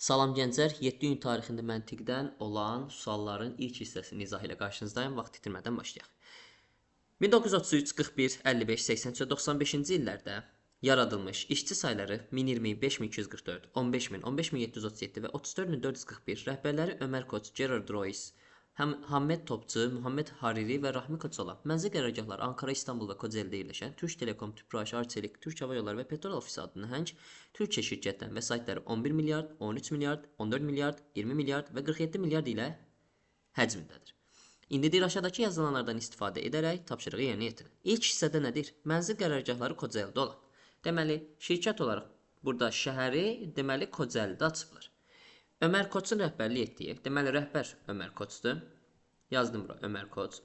Salam gənclər, 7 iyun tarixində məntiqdən olan sualların ilk hissəsini izah ilə qarşınızdayım. Vaxt itirmədən başlayaq. 1933, 41, 55, 83 və 95-ci illərdə yaradılmış işçi sayları 1020, 5244, 15000, 15737 və 34441 rəhbərləri Ömər Koç, Gerard Royce, Hammed Topçu, Muhammed Hariri və Rahmi Koçola mənzil qərargahları Ankara, İstanbul və Kocaelidə yerləşən Türk Telekom, Tüpraş, Arçelik, Türk Hava Yolları və Petrol Ofisi adlı nəhəng Türkiyə şirkətlərin vəsaitləri 11 milyard, 13 milyard, 14 milyard, 20 milyard və 47 milyard ilə həcmindədir. İndi deyir aşağıdakı yazılanlardan istifadə edərək tapşırığı yerinə yetirin. İlk hissədə nədir? Mənzil qərargahları Kocaelidə olan. Deməli, şirkət olaraq burada şəhəri deməli Kocaelidə açıblar. Ömər Koçun rəhbərlik etdiyi, deməli rəhbər Ömər Koçdur. Yazdım bura Ömər Koç.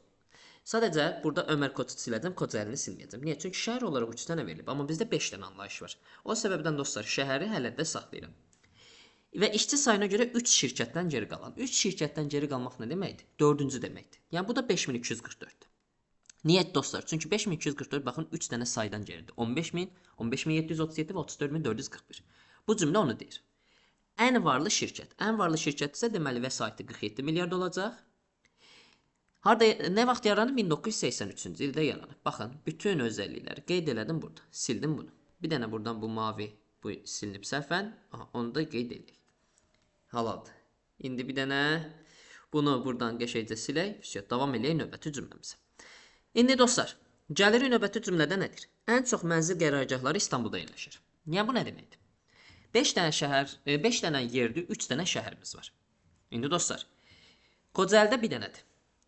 Sadəcə burada Ömər Koçu siləcəm, Kocaelini silməyəcəm. Niyə? Çünki şəhər olaraq 3 dənə verilib, amma bizdə 5 dənə anlayış var. O səbəbdən dostlar, şəhəri hələ də saxlayıram. Və işçi sayına görə 3 şirkətdən geri qalan. 3 şirkətdən geri qalmaq nə deməkdir? 4-cü deməkdir. Yəni bu da 5244-dür. Niyə dostlar? Çünki 5244 baxın 3 dənə saydan geridir. 15000, 15737 və 34441. Bu cümlə onu deyir. Ən varlı şirkət. Ən varlı şirkət isə deməli vəsaiti 47 milyard olacaq. Harda nə vaxt yaranıb? 1983-cü ildə yaranıb. Baxın, bütün özəllikləri qeyd elədim burada. Sildim bunu. Bir dənə buradan bu mavi bu silinib səhvən. Aha, onu da qeyd edək. Halaldır. İndi bir dənə bunu buradan qəşəngcə silək. Davam eləyək növbəti cümləmizə. İndi dostlar, gəlirik növbəti cümlədə nədir? Ən çox mənzil qərargahları İstanbulda yerləşir. Yəni bu nə deməkdir? 5 dənə şəhər, 5 dənə yerdir, 3 dənə şəhərimiz var. İndi dostlar, Kocaelidə bir dənədir.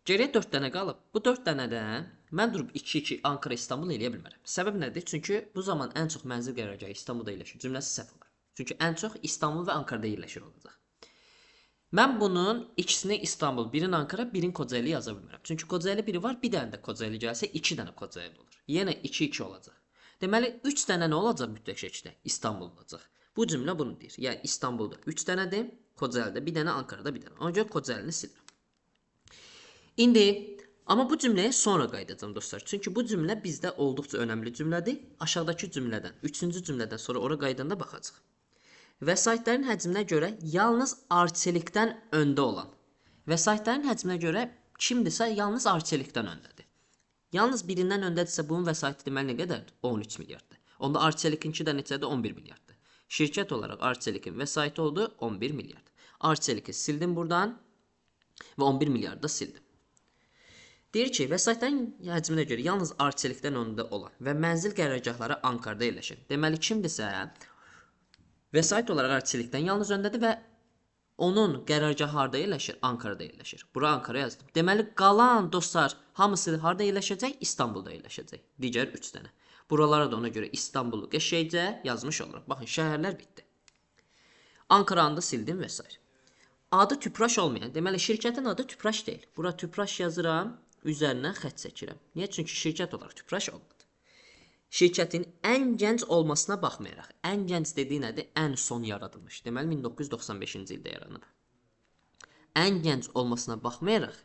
Geriyə 4 dənə qalıb. Bu 4 dənədən mən durub 2-2 Ankara, İstanbul eləyə bilmərəm. Səbəb nədir? Çünki bu zaman ən çox mənzil qərargahı İstanbulda yerləşir. Cümləsi səhv olar. Çünki ən çox İstanbul və Ankarada yerləşir olacaq. Mən bunun ikisini İstanbul, birini Ankara, birini Kocaeli yaza bilmərəm. Çünki Kocaeli biri var, bir dənə də Kocaeli gəlsə 2 dənə Kocaeli olur. Yenə 2-2 olacaq. Deməli 3 dənə nə olacaq mütləq şəkildə? İstanbul olacaq. Bu cümlə bunu deyir. Yəni İstanbulda 3 dənədir, Kocaelidə bir dənə, Ankarada bir dənə. Ona görə Kocaelini silirəm. İndi amma bu cümləyə sonra qayıdacağam dostlar. Çünki bu cümlə bizdə olduqca önəmli cümlədir. Aşağıdakı cümlədən, 3-cü cümlədən sonra ora qayıdanda baxacağıq. Vəsaitlərin həcminə görə yalnız Arçelikdən öndə olan. Vəsaitlərin həcminə görə kimdirsə yalnız Arçelikdən öndədir. Yalnız birindən öndədirsə bunun vəsaiti deməli nə qədərdir? 13 milyarddır. Onda Arçelikinki də neçədir? 11 milyarddır. Şirkət olaraq Arçelik'in vəsaiti oldu 11 milyard. Arçelik'i sildim buradan və 11 milyarda sildim. Deyir ki, vəsaitlərin həcminə görə yalnız Arçelik'dən öndə olan və mənzil qərargahları Ankarada yerləşir. Deməli kimdirsə vəsait olaraq Arçelik'dən yalnız öndədir və onun qərargahı harda yerləşir? Ankarada yerləşir. Bura Ankara yazdım. Deməli qalan dostlar hamısı harda yerləşəcək? İstanbulda yerləşəcək. Digər 3 dənə. Buralara da ona görə İstanbul'u qəşəngcə yazmış olurum. Baxın, şəhərlər bitdi. Ankaranı da sildim və s. Adı Tüpraş olmayan, deməli şirkətin adı Tüpraş deyil. Bura Tüpraş yazıram, üzərindən xətt çəkirəm. Niyə? Çünki şirkət olaraq Tüpraş olmadı. Şirkətin ən gənc olmasına baxmayaraq, ən gənc dediyi nədir? Ən son yaradılmış. Deməli 1995-ci ildə yaranıb. Ən gənc olmasına baxmayaraq,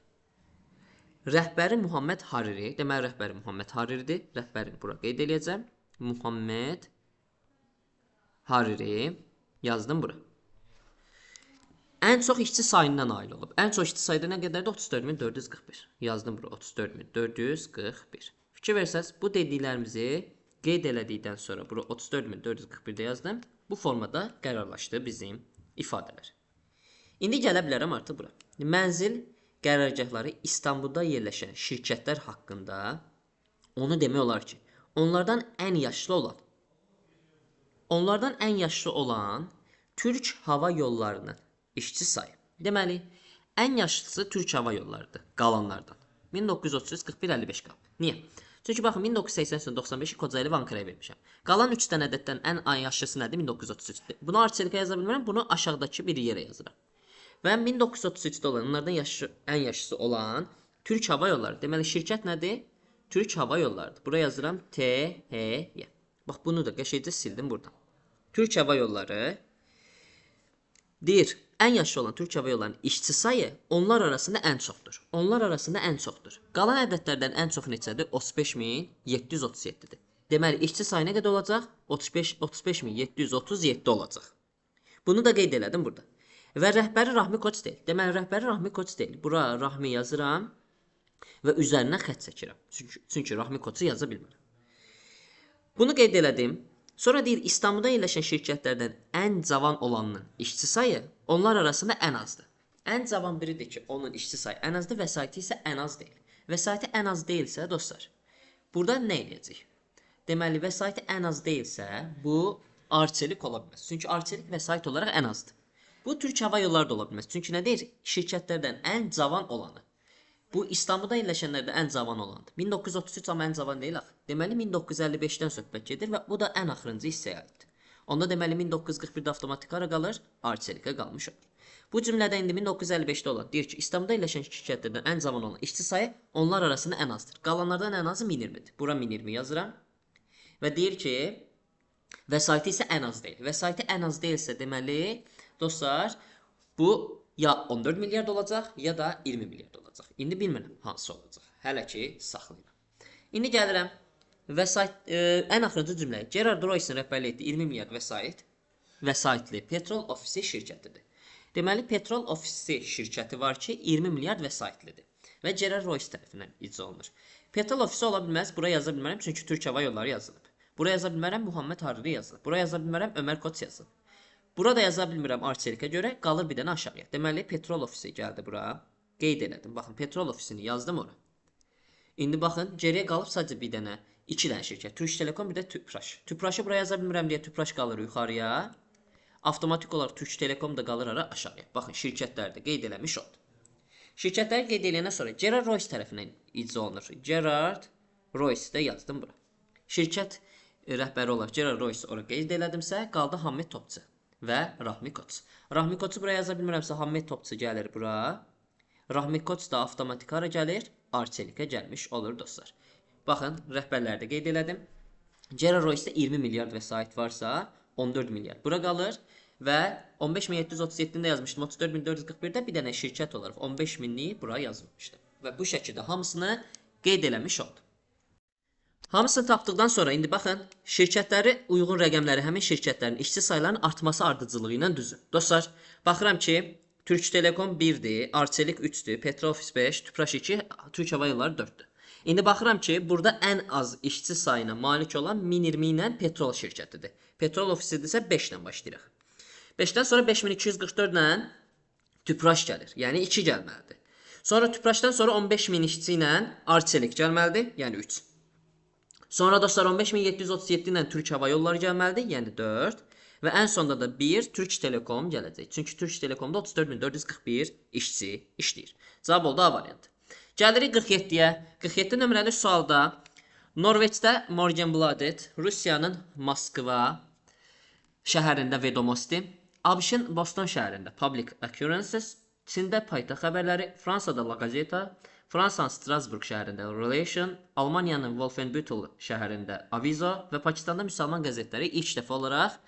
rəhbəri Muhammed Hariri, deməli rəhbəri Muhammed Hariridir. Rəhbərini bura qeyd eləyəcəm. Muhammed Hariri yazdım bura. Ən çox işçi sayından nail olub. Ən çox işçi sayda nə qədərdir? 34441. Yazdım bura 34441. Fikir versəz, bu dediklərimizi qeyd elədikdən sonra bura 34441-də yazdım. Bu formada qərarlaşdı bizim ifadələr. İndi gələ bilərəm artıq bura. Mənzil qərargahları İstanbulda yerləşən şirkətlər haqqında onu demək olar ki, onlardan ən yaşlı olan Türk Hava Yollarının işçi sayı. Deməli, ən yaşlısı Türk Hava Yollarıdır qalanlardan. 1933, 41, 55 qalıb. Niyə? Çünki baxın 1980-95-i Kocaeli və Ankaraya vermişəm. Qalan 3 dənə ədəddən ən yaşlısı nədir? 1933-dür. Bunu Arçelikə yaza bilmirəm, bunu aşağıdakı bir yerə yazıram. Və 1933-də olan, onlardan ən yaşlısı olan Türk Hava Yolları. Deməli, şirkət nədir? Türk Hava Yollarıdır. Buraya yazıram THY. Bax, bunu da qəşəngcə sildim buradan. Türk Hava Yolları deyir, ən yaşlı olan Türk Hava Yollarının işçi sayı onlar arasında ən çoxdur. Onlar arasında ən çoxdur. Qalan ədədlərdən ən çox neçədir? 35737-dir. Deməli, işçi sayı nə qədər olacaq? 35737 olacaq. Bunu da qeyd elədim burada. Və rəhbəri Rahmi Koç deyil. Deməli, rəhbəri Rahmi Koç deyil. Bura Rahmi yazıram və üzərinə xətt çəkirəm. Çünki Rahmi Koçu yaza bilmirəm. Bunu qeyd elədim. Sonra deyir, İstanbulda yerləşən şirkətlərdən ən cavan olanın işçi sayı onlar arasında ən azdır. Ən cavan biridir ki, onun işçi sayı ən azdır, vəsaiti isə ən az deyil. Vəsaiti ən az deyilsə, dostlar, burada nə edəcək? Deməli, vəsaiti ən az deyilsə, bu arçelik ola bilməz. Çünki arçelik vəsait olaraq ən azdır. Bu Türk Hava Yolları da ola bilməz. Çünki nə deyir? Şirkətlərdən ən cavan olanı. Bu İstanbulda yerləşənlərdə ən cavan olandır. 1933 amma ən cavan deyil axı. Deməli 1955-dən söhbət gedir və bu da ən axırıncı hissəyə aiddir. Onda deməli 1941-də avtomatik hara qalır? Arçelikə qalmış olur. Bu cümlədə indi 1955-də olan deyir ki, İstanbulda yerləşən şirkətlərdən ən cavan olan işçi sayı onlar arasında ən azdır. Qalanlardan ən azı 1020-dir. Bura 1020 yazıram. Və deyir ki, vəsaiti isə ən az deyil. Vəsaiti ən az deyilsə deməli, dostlar, bu ya 14 milyard olacaq, ya da 20 milyard olacaq. İndi bilmirəm hansı olacaq. Hələ ki, saxlayıram. İndi gəlirəm. Ən axırıncı cümləyə. Gerard Royce'ın rəhbərliyi etdiyi 20 milyard vəsaitli petrol ofisi şirkətidir. Deməli, petrol ofisi şirkəti var ki, 20 milyard vəsaitlidir. Və Gerard Royce tərəfindən icra olunur. Petrol ofisi ola bilməz, buraya yaza bilmərəm, çünki Türk Hava Yolları yazılıb. Buraya yaza bilmərəm, Muhammed Hariri yazılıb. Buraya yaza bilmərəm, Ömər Koç yazılıb. Burada yaza bilmirəm arçelikə görə, qalır bir dənə aşağıya. Deməli, petrol ofisi gəldi bura. Qeyd elədim. Baxın, petrol ofisini yazdım ora. İndi baxın, geriyə qalıb sadəcə bir dənə, 2 dənə şirkət. Türk Telekom, bir də Tüpraş. Tüpraşı buraya yaza bilmirəm deyə Tüpraş qalır yuxarıya. Avtomatik olaraq Türk Telekom da qalır ara aşağıya. Baxın, şirkətləri də qeyd eləmiş oldu. Şirkətləri qeyd eləyəndən sonra Gerard Royce tərəfindən icra olunur. Gerard Royce də yazdım bura. Şirkət rəhbəri olaraq Gerard Royce ora qeyd elədimsə, qaldı Hamid Topçu və Rahmi Koç. Rahmi Koçu buraya yaza bilmirəmsə, Hamid Topçu gəlir bura. Rahmi Koç da avtomatik hara gəlir? Arçelikə gəlmiş olur dostlar. Baxın, rəhbərləri də qeyd elədim. Gerard Royce-də 20 milyard vəsait varsa, 14 milyard bura qalır. Və 15.737-də yazmışdım, 34.441-də bir dənə şirkət olaraq 15.000-liyi bura yazılmışdı. Və bu şəkildə hamısını qeyd eləmiş oldu. Hamısını tapdıqdan sonra indi baxın, şirkətləri uyğun rəqəmləri həmin şirkətlərin işçi saylarının artması ardıcılığı ilə düzün. Dostlar, baxıram ki, Türk Telekom 1-dir, Arçelik 3-dür, Petrofis 5, Tüpraş 2, Türk Hava Yolları 4-dür. İndi baxıram ki, burada ən az işçi sayına malik olan 1020 ilə petrol şirkətidir. Petrol ofisidir isə 5 ilə başlayırıq. 5-dən sonra 5244 ilə Tüpraş gəlir. Yəni 2 gəlməlidir. Sonra Tüpraşdan sonra 15.000 işçi ilə Arçelik gəlməlidir. Yəni 3. Sonra dostlar 15.737 ilə Türk Hava Yolları gəlməlidir. Yəni 4. Və ən sonda da 1 Türk Telekom gələcək. Çünki Türk Telekomda 34.441 işçi işləyir. Cavab oldu A variantı. Gəlirik 47-yə. 47 nömrəli sualda Norveçdə Morgenbladet, Rusiyanın Moskva şəhərində Vedomosti, ABŞ-ın Boston şəhərində Public Occurrences, Çində paytaxt xəbərləri, Fransada La Gazeta, Fransanın Strasburg şəhərində Relation, Almaniyanın Wolfenbüttel şəhərində Avizo və Pakistanda Müsəlman qəzetləri ilk dəfə olaraq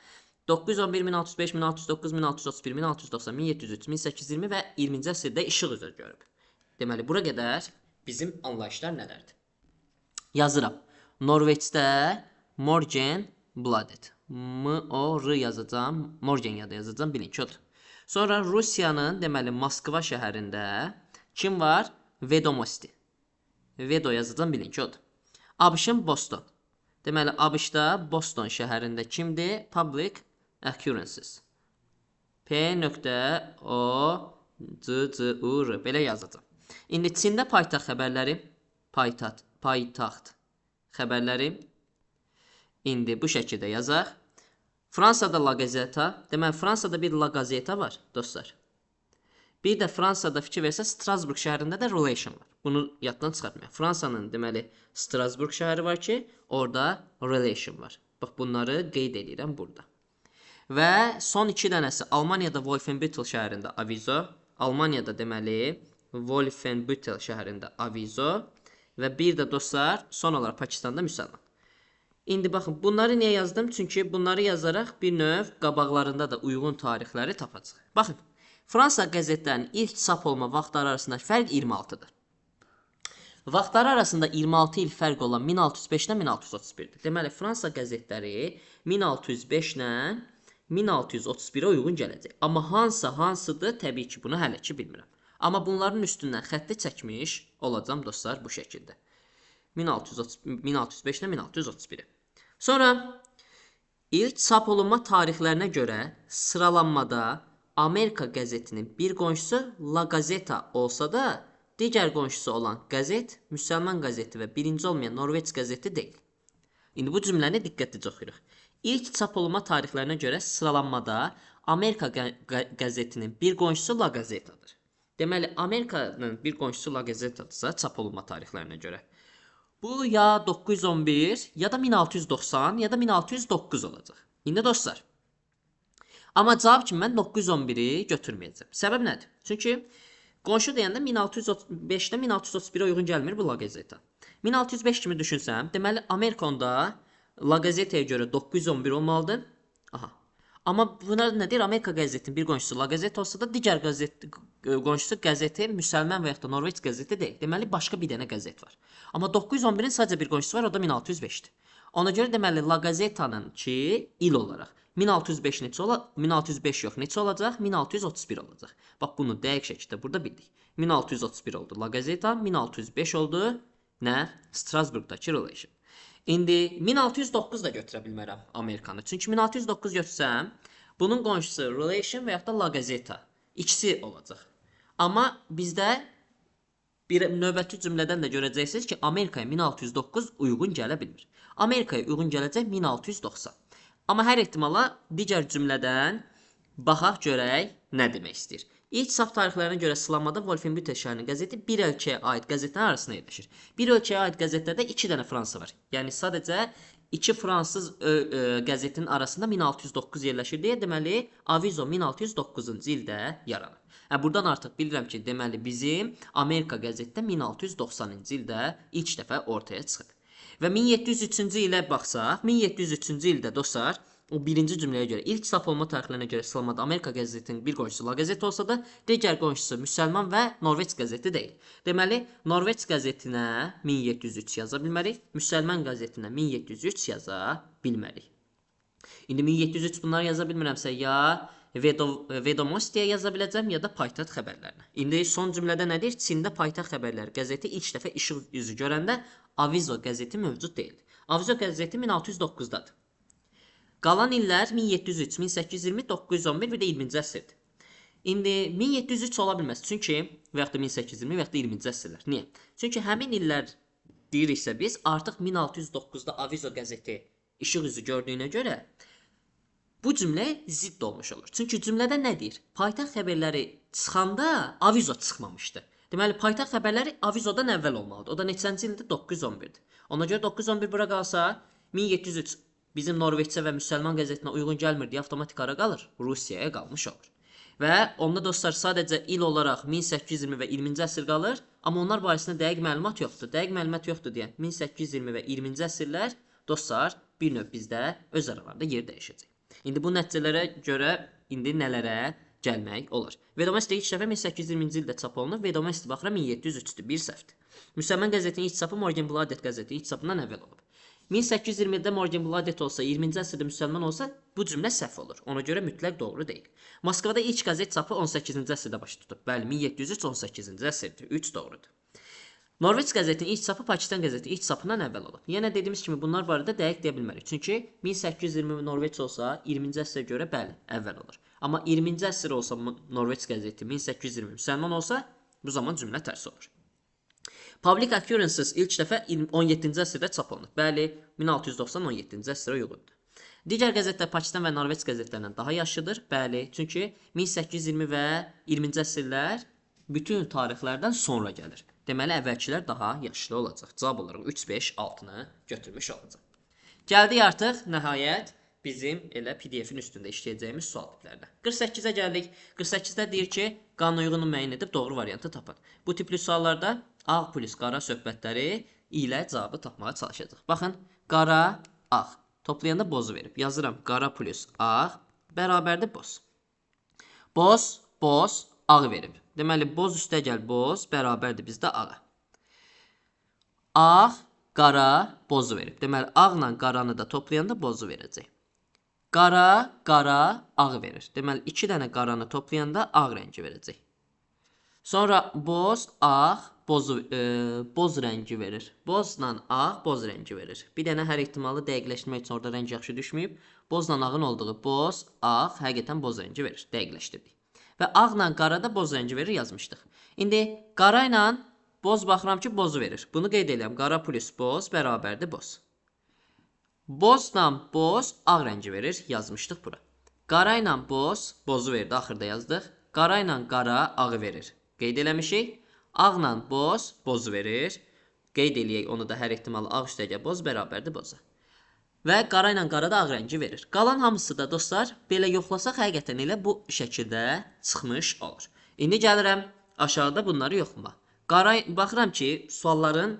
911, 1605, 1609, 1631, 1690, 1703, 1820 və 20-ci əsrdə işıq üzü görüb. Deməli, bura qədər bizim anlayışlar nələrdir? Yazıram. Norveçdə Morgenbladet. M-O-R yazacağım. Morgen ya da yazacağım. Bilin ki, odur. Sonra Rusiyanın, deməli, Moskva şəhərində kim var? Vedomosti. Vedo yazacağım. Bilin ki, odur. ABŞ-ın Boston. Deməli, ABŞ-da Boston şəhərində kimdir? Public Occurrences. P.O.C.C.U.R. Belə yazacağım. İndi Çində paytaxt xəbərləri. Paytaxt xəbərləri. İndi bu şəkildə yazaq. Fransada La Gazeta. Deməli, Fransada bir La Gazeta var, dostlar. Bir də Fransada fikir versə, Strasburg şəhərində də Relation var. Bunu yaddan çıxartmayaq. Fransanın, deməli, Strasburg şəhəri var ki, orada Relation var. Bax, bunları qeyd edirəm burada. Və son 2 dənəsi Almaniyada Wolfenbüttel şəhərində Avizo. Almaniyada, deməli, Wolfenbüttel şəhərində Avizo. Və bir də, dostlar, son olaraq Pakistanda Müsəlman. İndi baxın, bunları niyə yazdım? Çünki bunları yazaraq bir növ qabaqlarında da uyğun tarixləri tapacaq. Baxın, Fransa qəzetlərinin ilk çap olma vaxtları arasındakı fərq 26-dır. Vaxtları arasında 26 il fərq olan 1605 ilə 1631-dir. Deməli, Fransa qəzetləri 1605 ilə 1631-ə uyğun gələcək. Amma hansıdır, təbii ki, bunu hələ ki bilmirəm. Amma bunların üstündən xətti çəkmiş olacağam dostlar bu şəkildə. 1605 ilə 1631. Sonra ilk çap olunma tarixlərinə görə sıralanmada Amerika qəzetinin bir qonşusu La Gazeta olsa da, digər qonşusu olan qəzet Müsəlman qəzeti və birinci olmayan Norveç qəzeti deyil. İndi bu cümləni diqqətli oxuyuruq. İlk çap olunma tarixlərinə görə sıralanmada Amerika qəzetinin bir qonşusu La Gazetadır. Deməli, Amerikanın bir qonşusu La Gazetadırsa çap olunma tarixlərinə görə. Bu ya 911, ya da 1690, ya da 1609 olacaq. İndi dostlar, amma cavab kimi mən 911-i götürməyəcəm. Səbəb nədir? Çünki qonşu deyəndə 1635-dən 1631-ə uyğun gəlmir bu La Gazeta. 1605 kimi düşünsəm, deməli Amerikada La Gazeta'ya görə 911 olmalıdır. Aha. Amma buna nədir? Amerika qəzetinin bir qonşusu La Gazeta olsa da digər qonşusu qəzeti Müsəlman və ya da Norveç qəzeti deyil. Deməli başqa bir dənə qəzet var. Amma 911-in sadəcə bir qonşusu var, o da 1605-dir. Ona görə deməli La Gazeta'nın ki il olaraq 1605 neçə olacaq? 1605 yox, neçə olacaq? 1631 olacaq. Bax bunu dəqiq şəkildə burada bildik. 1631 oldu La Gazeta, 1605 oldu nə? Strasburgdakı Relation. İndi 1609 da götürə bilmərəm Amerikanı. Çünki 1609 götürsəm, bunun qonşusu Relation və ya da La Gazeta ikisi olacaq. Amma bizdə bir növbəti cümlədən də görəcəksiniz ki, Amerikaya 1609 uyğun gələ bilmir. Amerikaya uyğun gələcək 1690. Amma hər ehtimala digər cümlədən baxaq görək nə demək istəyir. İlk çap tarixlərinə görə sıralamada Wolfenbüttel şəhərinin qəzeti bir ölkəyə aid qəzetlərin arasında yerləşir. Bir ölkəyə aid qəzetlərdə 2 dənə Fransa var. Yəni sadəcə 2 fransız qəzetinin arasında 1609 yerləşir deyə deməli Avizo 1609-cu ildə yaranır. Buradan artıq bilirəm ki, deməli bizim Amerika qəzetdə 1690-cı ildə ilk dəfə ortaya çıxıb. Və 1703-cü ilə baxsaq, 1703-cü ildə dostlar, o birinci cümləyə görə ilk çap olma tarixlərinə görə sıralamada Amerika qəzetinin bir qonşusu La Gazeta olsa da, digər qonşusu Müsəlman və Norveç qəzeti deyil. Deməli, Norveç qəzetinə 1703 yaza bilmərik, Müsəlman qəzetinə 1703 yaza bilmərik. İndi 1703 bunları yaza bilmirəmsə ya Vedomostiyə yaza biləcəm, ya da paytaxt xəbərlərinə. İndi son cümlədə nədir? Çində paytaxt xəbərləri qəzeti ilk dəfə işıq üzü görəndə Avizo qəzeti mövcud deyil. Avizo qəzeti 1609-dadır. Qalan illər 1703, 1820, 911 və də 20-ci əsrdir. İndi 1703 ola bilməz. Çünki və ya da 1820 və ya da 20-ci əsrlər. Niyə? Çünki həmin illər deyiriksə biz artıq 1609-da Avizo qəzeti işıq üzü gördüyünə görə bu cümlə zidd olmuş olur. Çünki cümlədə nə deyir? Paytaxt xəbərləri çıxanda Avizo çıxmamışdı. Deməli, paytaxt xəbərləri Avizodan əvvəl olmalıdır. O da neçənci ildir? 911-dir. Ona görə 911 bura qalsa 1703 bizim Norveçcə və Müsəlman qəzetinə uyğun gəlmir deyə avtomatik ara qalır, Rusiyaya qalmış olur. Və onda dostlar sadəcə il olaraq 1820 və 20-ci əsr qalır, amma onlar barəsində dəqiq məlumat yoxdur. Dəqiq məlumat yoxdur deyə 1820 və 20-ci əsrlər dostlar bir növ bizdə öz aralarında yer dəyişəcək. İndi bu nəticələrə görə indi nələrə gəlmək olur. Vedomosti ilk dəfə 1820-ci ildə çap olunub, Vedomosti baxıram 1703-dür, bir səhvdir. Müsəlman qəzetinin ilk çapı Morgen Bladet qəzeti ilk çapından əvvəl olub. 1820-də Morgen Bladet olsa, 20-ci əsrdə Müsəlman olsa, bu cümlə səhv olur. Ona görə mütləq doğru deyil. Moskvada ilk qəzet çapı 18-ci əsrdə baş tutub. Bəli, 1703 18-ci əsrdir. 3 doğrudur. Norveç qəzetinin ilk çapı Pakistan qəzeti ilk çapından əvvəl olub. Yenə dediyimiz kimi bunlar barədə dəqiq deyə bilmərik. Çünki 1820 Norveç olsa, 20-ci əsrə görə bəli, əvvəl olur. Amma 20-ci əsr olsa Norveç qəzeti 1820 Müsəlman olsa, bu zaman cümlə tərs olur. Public Occurrences ilk dəfə 17-ci əsrdə çap olunub. Bəli, 1690 17-ci əsrə uyğundur. Digər qəzetlər Pakistan və Norveç qəzetlərindən daha yaşlıdır. Bəli, çünki 1820 və 20-ci əsrlər bütün tarixlərdən sonra gəlir. Deməli, əvvəlkilər daha yaşlı olacaq. Cavab olaraq 3, 5, 6-nı götürmüş olacaq. Gəldik artıq nəhayət bizim elə PDF-in üstündə işləyəcəyimiz sual tiplərinə. 48-ə gəldik. 48-də deyir ki, qanun uyğunluğunu müəyyən edib doğru variantı tapın. Bu tipli suallarda ağ plus qara söhbətləri ilə cavabı tapmağa çalışacaq. Baxın, qara, ağ. Toplayanda bozu verib. Yazıram, qara plus ağ bərabərdir boz. Boz, boz, ağ verib. Deməli, boz üstə gəl boz bərabərdir bizdə ağa. Ağ, qara, bozu verib. Deməli, ağla qaranı da toplayanda bozu verəcək. Qara, qara, ağ verir. Deməli, 2 dənə qaranı toplayanda ağ rəngi verəcək. Sonra boz, ağ, boz rəngi verir. Bozla ağ, boz rəngi verir. Bir dənə hər ehtimalı dəqiqləşdirmək üçün orada rəng yaxşı düşməyib. Bozla ağın olduğu boz, ağ, həqiqətən boz rəngi verir. Dəqiqləşdirdik. Və ağla qara da boz rəngi verir yazmışdıq. İndi qara ilə boz baxıram ki, bozu verir. Bunu qeyd edirəm. Qara plus boz bərabərdir boz. Bozla boz ağ rəngi verir. Yazmışdıq bura. Qara ilə boz, bozu verdi. Axırda yazdıq. Qara ilə qara ağı verir. Qeyd eləmişik. Ağla boz, bozu verir. Qeyd eləyək onu da hər ehtimalı ağ üstəgə boz bərabərdir boza. Və qara ilə qara da ağ rəngi verir. Qalan hamısı da dostlar, belə yoxlasaq həqiqətən elə bu şəkildə çıxmış olur. İndi gəlirəm aşağıda bunları yoxlama. Baxıram ki, sualların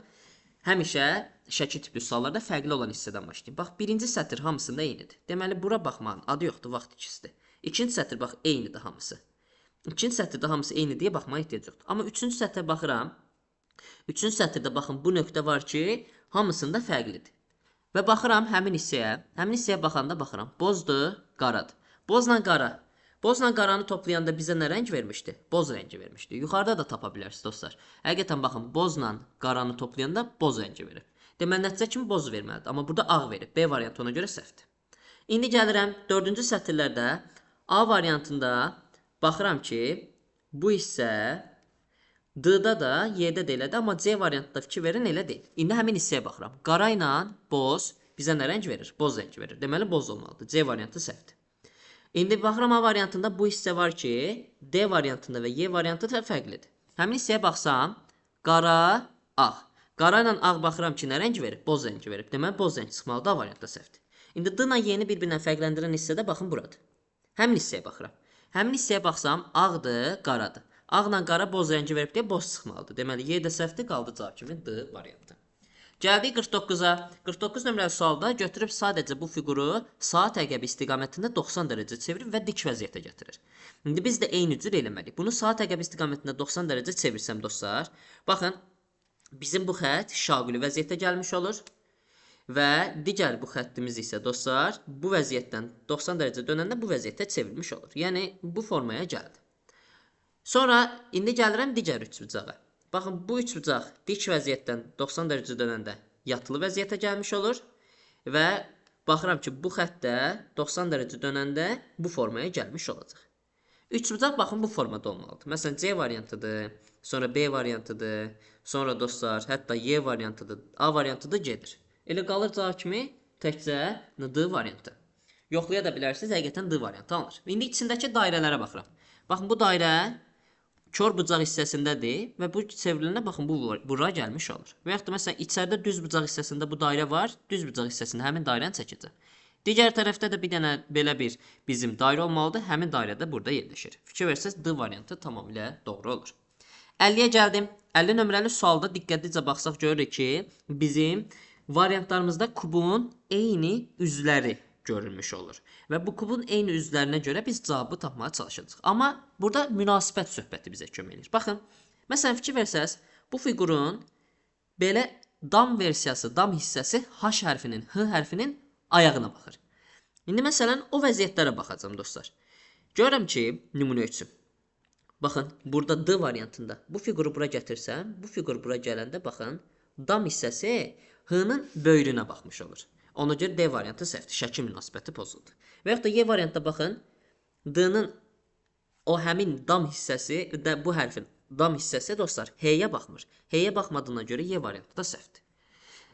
həmişə şəkil tipli suallarda fərqli olan hissədən başlayayım. Bax, birinci sətr hamısında eynidir. Deməli, bura baxmağın adı yoxdur, vaxt ikisidir. İkinci sətr bax, eynidir hamısı. İkinci sətirdə hamısı eyni deyə baxmağa ehtiyac yoxdur. Amma üçüncü sətrə baxıram. Üçüncü sətirdə baxın, bu nöqtə var ki, hamısında fərqlidir. Və baxıram həmin hissəyə. Həmin hissəyə baxanda baxıram. Bozdur, qaradır. Bozla qara. Bozla qaranı toplayanda bizə nə rəng vermişdi? Boz rəngi vermişdi. Yuxarıda da tapa bilərsiniz dostlar. Həqiqətən baxın, bozla qaranı toplayanda boz rəngi verir. Deməli, nəticə kimi boz verməlidir. Amma burada ağ verib. B variantı ona görə səhvdir. İndi gəlirəm 4-cü sətirlərdə A variantında baxıram ki, bu hissə D-da da, Y-də də elədir, amma C variantında fikir verin elə deyil. İndi həmin hissəyə baxıram. Qara ilə boz bizə nə rəng verir? Boz rəng verir. Deməli, boz olmalıdır. C variantı səhvdir. İndi baxıram A variantında bu hissə var ki, D variantında və Y variantı da fərqlidir. Həmin hissəyə baxsam, qara, ağ. Qara ilə ağ baxıram ki, nə rəng verib? Boz rəngi verib. Deməli, boz rəng çıxmalıdır. A variantı da səhvdir. İndi D ilə Y-ni bir-birindən fərqləndirən hissədə baxın buradır. Həmin hissəyə baxıram. Həmin hissəyə baxsam, ağdır, qaradır. Ağla qara boz rəngi verib deyə boz çıxmalıdır. Deməli, Y də səhvdir, qaldı cavab kimi D variantı. Gəldik 49-a. 49 nömrəli sualda götürüb sadəcə bu fiquru saat əqəbi istiqamətində 90 dərəcə çevirir və dik vəziyyətə gətirir. İndi biz də eyni cür eləməliyik. Bunu saat əqəbi istiqamətində 90 dərəcə çevirsəm dostlar, baxın, bizim bu xətt şaquli vəziyyətə gəlmiş olur. Və digər bu xəttimiz isə dostlar, bu vəziyyətdən 90 dərəcə dönəndə bu vəziyyətə çevrilmiş olur. Yəni, bu formaya gəldi. Sonra, indi gəlirəm digər üçbucağa. Baxın, bu üçbucaq dik vəziyyətdən 90 dərəcə dönəndə yatılı vəziyyətə gəlmiş olur. Və baxıram ki, bu xəttdə 90 dərəcə dönəndə bu formaya gəlmiş olacaq. Üçbucaq, baxın, bu formada olmalıdır. Məsələn, C variantıdır, sonra B variantıdır, sonra dostlar, hətta Y variantıdır, A variantıdır gedir. Elə qalır cavab kimi təkcə D variantı. Yoxlaya da bilərsiniz, həqiqətən D variantı alınır. İndi içindəki dairələrə baxıram. Baxın, bu dairə kör bucaq hissəsindədir və bu çevriləndə baxın, bu bura gəlmiş olur. Və yaxud da məsələn, içəridə düz bucaq hissəsində bu dairə var, düz bucaq hissəsində həmin dairəni çəkəcək. Digər tərəfdə də bir dənə belə bir bizim dairə olmalıdır, həmin dairə də burada yerləşir. Fikir versəz, D variantı tamamilə doğru olur. 50-yə gəldim. 50 nömrəli sualda diqqətlicə baxsaq görürük ki, bizim variantlarımızda kubun eyni üzləri görülmüş olur. Və bu kubun eyni üzlərinə görə biz cavabı tapmağa çalışacağıq. Amma burada münasibət söhbəti bizə kömək edir. Baxın, məsələn fikir versəz, bu fiqurun belə dam versiyası, dam hissəsi H hərfinin, H hərfinin ayağına baxır. İndi məsələn o vəziyyətlərə baxacağım dostlar. Görürəm ki, nümunə üçün. Baxın, burada D variantında bu fiquru bura gətirsəm, bu fiqur bura gələndə baxın, dam hissəsi H-nın böyrünə baxmış olur. Ona görə D variantı səhvdir, şəkil münasibəti pozuldu. Və yaxud da Y variantda baxın, D-nin o həmin dam hissəsi, bu hərfin dam hissəsi dostlar H-yə baxmır. H-yə baxmadığına görə Y variantı da səhvdir.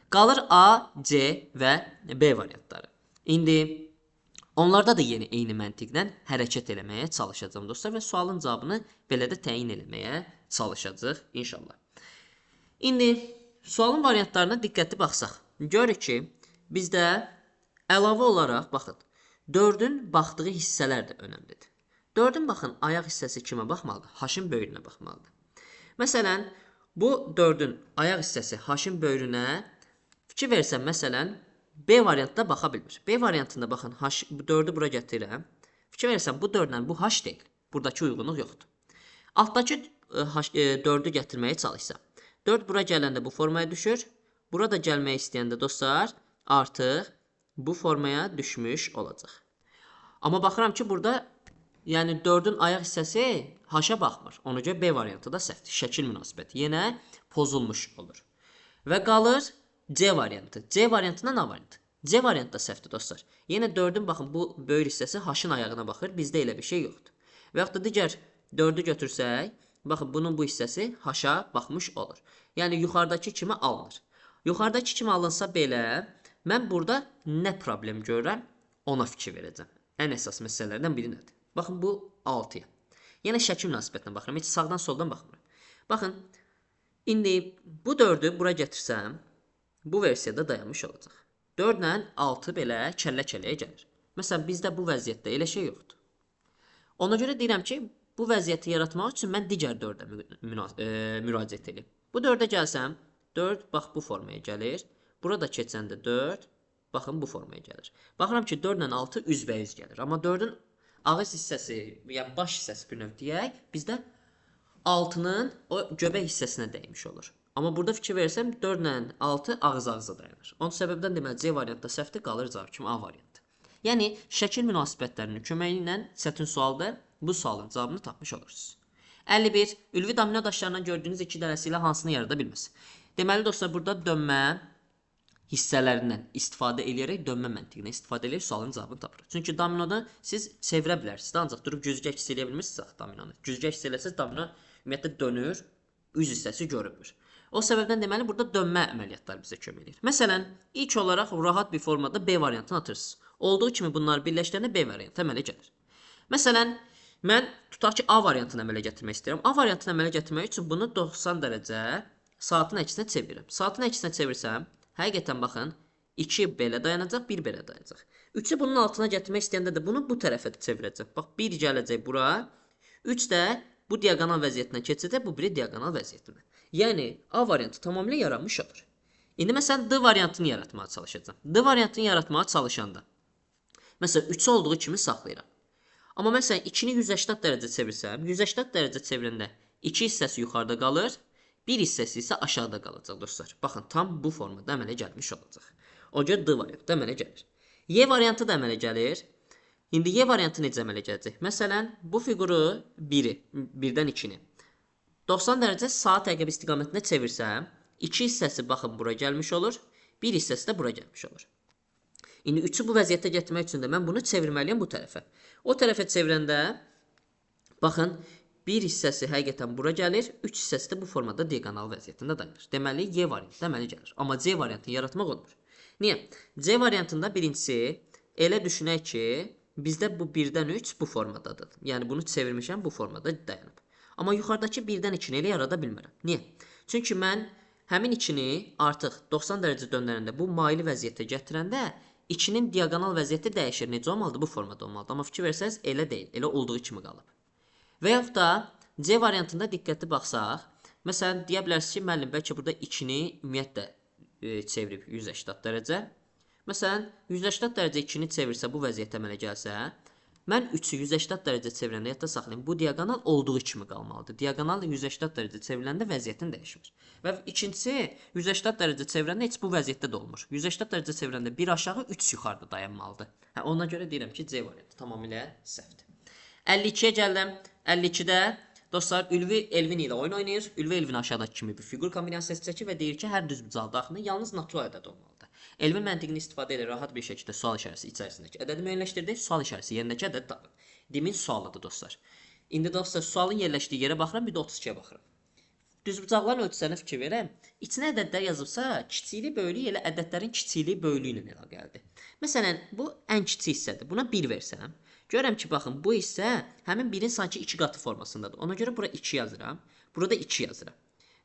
Qalır A, C və B variantları. İndi onlarda da yeni eyni məntiqlə hərəkət eləməyə çalışacağım dostlar və sualın cavabını belə də təyin eləməyə çalışacağıq inşallah. İndi sualın variantlarına diqqətli baxsaq, görürük ki, bizdə əlavə olaraq, baxın, 4-ün baxdığı hissələr də önəmlidir. 4-ün, baxın, ayaq hissəsi kimə baxmalıdır? H-ın böyrünə baxmalıdır. Məsələn, bu 4-ün ayaq hissəsi H-ın böyrünə fikir versəm, məsələn, B variantında baxa bilmir. B variantında, baxın, 4-ü bura gətirirəm. Fikir versəm, bu 4-lə bu H deyil. Buradakı uyğunluq yoxdur. Altdakı 4-ü gətirməyə çalışsam. 4 bura gələndə bu formaya düşür. Burada gəlmək istəyəndə dostlar artıq bu formaya düşmüş olacaq. Amma baxıram ki, burada yəni 4-ün ayaq hissəsi h-a baxmır. Ona görə B variantı da səhvdir. Şəkil münasibəti yenə pozulmuş olur. Və qalır C variantı. C variantına nə variantı? C variantı da səhvdir dostlar. Yenə 4-ün baxın bu böyük hissəsi h-ın ayağına baxır. Bizdə elə bir şey yoxdur. Və yaxud da digər 4-ü götürsək, baxın bunun bu hissəsi h-a baxmış olur. Yəni yuxarıdakı kimi alınır. Yuxarıdakı kimi alınsa belə, mən burada nə problem görürəm, ona fikir verəcəm. Ən əsas məsələlərdən biri nədir? Baxın bu 6-ya. Yenə şəkil münasibətinə baxıram. Heç sağdan soldan baxmıram. Baxın, indi bu 4-ü bura gətirsəm, bu versiyada dayanmış olacaq. 4 ilə 6 belə kəllə-kəlləyə gəlir. Məsələn, bizdə bu vəziyyətdə elə şey yoxdur. Ona görə deyirəm ki, bu vəziyyəti yaratmaq üçün mən digər 4-ə müraciət edeyim. Bu 4-ə gəlsəm, 4 bax bu formaya gəlir. Burada keçəndə 4, baxın bu formaya gəlir. Baxıram ki, 4 ilə 6 üzbəüz gəlir. Amma 4-ün ağız hissəsi, yəni baş hissəsi bir növ deyək, bizdə 6-nın o göbək hissəsinə dəymiş olur. Amma burada fikir versəm 4 ilə 6 ağız-ağıza dayanır. Onun səbəbdən deməli C variantda səhvdir, qalır cavab kimi A variantı. Yəni şəkil münasibətlərinin köməyi ilə çətin sualda bu sualın cavabını tapmış olursunuz. 51. Ülvi domino daşlarından gördüyünüz iki dənəsi ilə hansını yarada bilməz? Deməli dostlar, burada dönmə hissələrindən istifadə edərək dönmə məntiqinə istifadə edərək sualın cavabını tapırıq. Çünki dominoda siz çevirə bilərsiniz, ancaq durub güzgə hiss edə bilmirsiniz dominonu. Güzgə hiss eləsəz domino ümumiyyətlə dönür, üz hissəsi görünmür. O səbəbdən deməli burada dönmə əməliyyatları bizə kömək edir. Məsələn, ilk olaraq rahat bir formada B variantını atırsınız. Olduğu kimi bunları birləşdirəndə B variantı əmələ gəlir. Məsələn, mən tutaq ki, A variantını əmələ gətirmək istəyirəm. A variantını əmələ gətirmək üçün bunu 90 dərəcə saatın əksinə çevirirəm. Saatın əksinə çevirsəm, həqiqətən baxın, 2 belə dayanacaq, 1 belə dayanacaq. 3-ü bunun altına gətirmək istəyəndə də bunu bu tərəfə çevirəcək. Bax, 1 gələcək bura, 3 də bu diaqonal vəziyyətinə keçəcək, bu biri diaqonal vəziyyətinə. Yəni, A variantı tamamilə yaranmış olur. İndi məsələn, D variantını yaratmağa çalışacağım. D variantını yaratmağa çalışanda, məsələn, 3 olduğu kimi saxlayıram. Amma məsələn, 2-ni 180 dərəcə çevirsəm, 180 dərəcə çevirəndə 2 hissəsi yuxarıda qalır, 1 hissəsi isə aşağıda qalacaq dostlar. Baxın, tam bu formada əmələ gəlmiş olacaq. O görə D variantı əmələ gəlir. Y variantı da əmələ gəlir. İndi Y variantı necə əmələ gələcək? Məsələn, bu fiquru 1-dən 2-ni 90 dərəcə saat əqrəb istiqamətində çevirsəm, 2 hissəsi baxın bura gəlmiş olur, 1 hissəsi də bura gəlmiş olur. İndi 3-ü bu vəziyyətə gətirmək üçün də mən bunu çevirməliyəm bu tərəfə. O tərəfə çevirəndə, baxın, 1 hissəsi həqiqətən bura gəlir, 3 hissəsi də bu formada diaqonal vəziyyətində dayanır. Deməli, Y variantı əmələ gəlir. Amma C variantını yaratmaq olmur. Niyə? C variantında birincisi, elə düşünək ki, bizdə bu 1-dən 3 bu formadadır. Yəni, bunu çevirmişəm, bu formada dayanıb. Amma yuxarıdakı 1-dən 2-ni elə yarada bilmərəm. Niyə? Çünki mən həmin 2-ni artıq 90 dərəcə döndərəndə, bu maili vəziyyətə gətirəndə, 2-nin diaqonal vəziyyəti dəyişir. Necə olmalıdır? Bu formada olmalıdır. Amma fikir versəniz, elə deyil. Elə olduğu kimi qalıb. Və yaxud da C variantında diqqətli baxsaq, məsələn, deyə bilərsiniz ki, müəllim, bəlkə burada 2-ni ümumiyyətlə çevirib 180 dərəcə. Məsələn, 180 dərəcə 2-ni çevirsə, bu vəziyyətə əmələ gəlsə, mən 3-ü 180 dərəcə çevirəndə yadda saxlayın, bu diaqonal olduğu kimi qalmalıdır. Diaqonal 180 dərəcə çevriləndə vəziyyətin dəyişmir. Və ikincisi, 180 dərəcə çevirəndə heç bu vəziyyətdə də olmur. 180 dərəcə çevirəndə 1 aşağı, 3 yuxarıda dayanmalıdır. Ona görə deyirəm ki, C variantı tamamilə səhvdir. 52-yə gəldim. 52-də dostlar, Ülvi Elvin ilə oyun oynayır. Ülvi Elvin aşağıdakı kimi bir fiqur kombinasiyası çəkir və deyir ki, hər düzbucaq daxilində yalnız natural ədəd olmalıdır. Elvin məntiqini istifadə edərək rahat bir şəkildə sual işarəsi içərisindəki ədədi müəyyənləşdirdik. Sual işarəsi yerindəki ədədi tapın. Demin sualıdır dostlar. İndi dostlar, sualın yerləşdiyi yerə baxıram, bir də 32-yə baxıram. Düzbucaqların ölçüsünə fikir verəm. İçinə ədədlər yazılsa, kiçikli böyüklük elə ədədlərin kiçikliyi böyüklüyü ilə əlaqəlidir. Məsələn, bu ən kiçik hissədir. Buna 1 versəm, görürəm ki, baxın, bu hissə həmin 1-in sanki 2 qatı formasındadır. Ona görə bura 2 yazıram, burada 2 yazıram.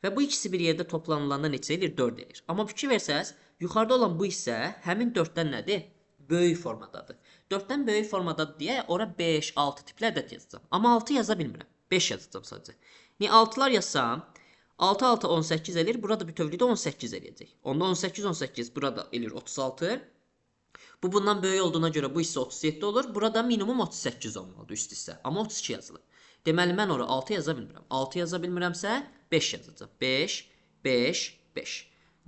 Və bu ikisi bir yerdə toplanılanda neçə edir? 4 edir. Amma fikir versəz, yuxarıda olan bu hissə həmin 4-dən nədir? Böyük formadadır. 4-dən böyük formadadır deyə ora 5, 6 tipli ədəd yazacağam. Amma 6 yaza bilmirəm. 5 yazacağam sadəcə. Niyə 6-lar yazsam, 6, 6, 18 edir. Burada bütövlükdə 18 eləyəcək. Onda 18, 18 burada elir 36. Bu bundan böyük olduğuna görə bu hissə 37 olur. Burada minimum 38 olmalıdır üst hissə. Amma 32 yazılır. Deməli, mən ora 6 yaza bilmirəm. 6 yaza bilmirəmsə 5 yazacağım. 5, 5, 5.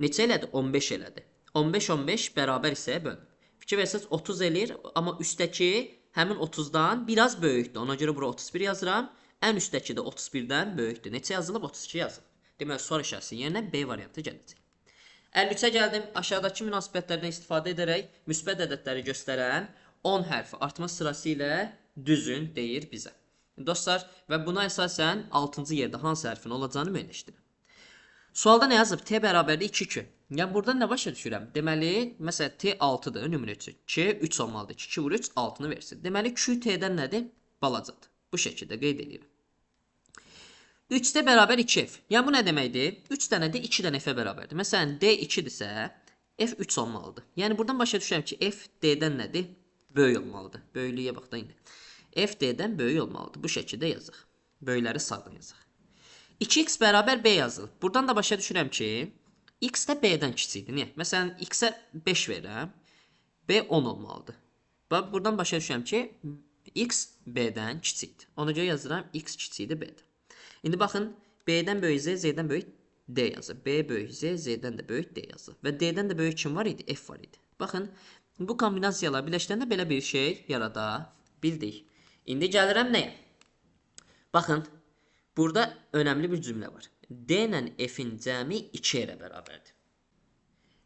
Neçə elədi? 15 elədi. 15, 15 bərabər hissəyə bölünür. Fikir versəniz 30 eləyir. Amma üstdəki həmin 30-dan biraz böyükdür. Ona görə bura 31 yazıram. Ən üstdəki də 31-dən böyükdür. Neçə yazılıb? 32 yazılıb. Deməli, sual işarəsinin yerinə B variantı gələcək. 53-ə gəldim. Aşağıdakı münasibətlərdən istifadə edərək müsbət ədədləri göstərən 10 hərfi artma sırası ilə düzün deyir bizə. Dostlar, və buna əsasən 6-cı yerdə hansı hərfin olacağını müəyyənləşdirin. Sualda nə yazıb? T bərabərdir 2-2. Yəni, buradan nə başa düşürəm? Deməli, məsələn, T 6-dır, nümunə üçün. 2, 3 olmalıdır. 2 vur 3, 6-nı versin. Deməli, Q T-dən nədir? Balacadır. Bu şəkildə qeyd edirəm. 3D bərabər 2F. Yəni, bu nə deməkdir? 3 dənə də 2 dənə F-ə bərabərdir. Məsələn, D 2-dirsə, F 3 olmalıdır. Yəni, buradan başa düşürəm ki, F D-dən nədir? Böyük olmalıdır. Böyüklüyə bax da indi. F D-dən böyük olmalıdır. Bu şəkildə yazıq. Böyükləri sağdan yazıq. 2x bərabər B yazılıb. Buradan da başa düşürəm ki, x də B-dən kiçikdir. Niyə? Məsələn, x-ə 5 verirəm. B 10 olmalıdır. Bax, buradan başa düşürəm ki, x B-dən kiçikdir. Ona görə yazıram, x kiçikdir B-dən. İndi baxın, B-dən böyük Z, Z-dən böyük D yazır. B böyük Z, Z-dən də böyük D yazır. Və D-dən də böyük kim var idi? F var idi. Baxın, bu kombinasiyalar birləşdəndə belə bir şey yarada bildik. İndi gəlirəm nəyə? Baxın, burada önəmli bir cümlə var. D ilə F-in cəmi 2 ilə bərabərdir.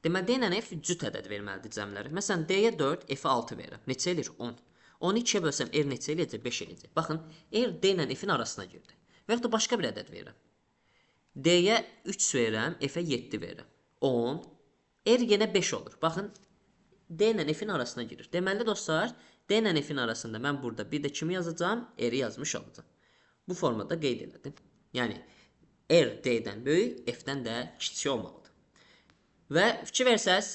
Deməli, D ilə F cüt ədəd verməlidir cəmləri. Məsələn, D-yə 4, F-ə 6 verirəm. Neçə eləyir? 10. 10-u 2-yə bölsəm, R neçə eləyəcək? 5 eləyəcək. Baxın, R D ilə F-in arasına girdi. Və yaxud da başqa bir ədəd verirəm. D-yə 3 verirəm, F-ə 7 verirəm. 10. R yenə 5 olur. Baxın, D ilə F-in arasına girir. Deməli, dostlar, D ilə F-in arasında mən burada bir də kimi yazacağım? R-i yazmış olacağım. Bu formada qeyd elədim. Yəni, R D-dən böyük, F-dən də kiçik olmalıdır. Və fikir versəz,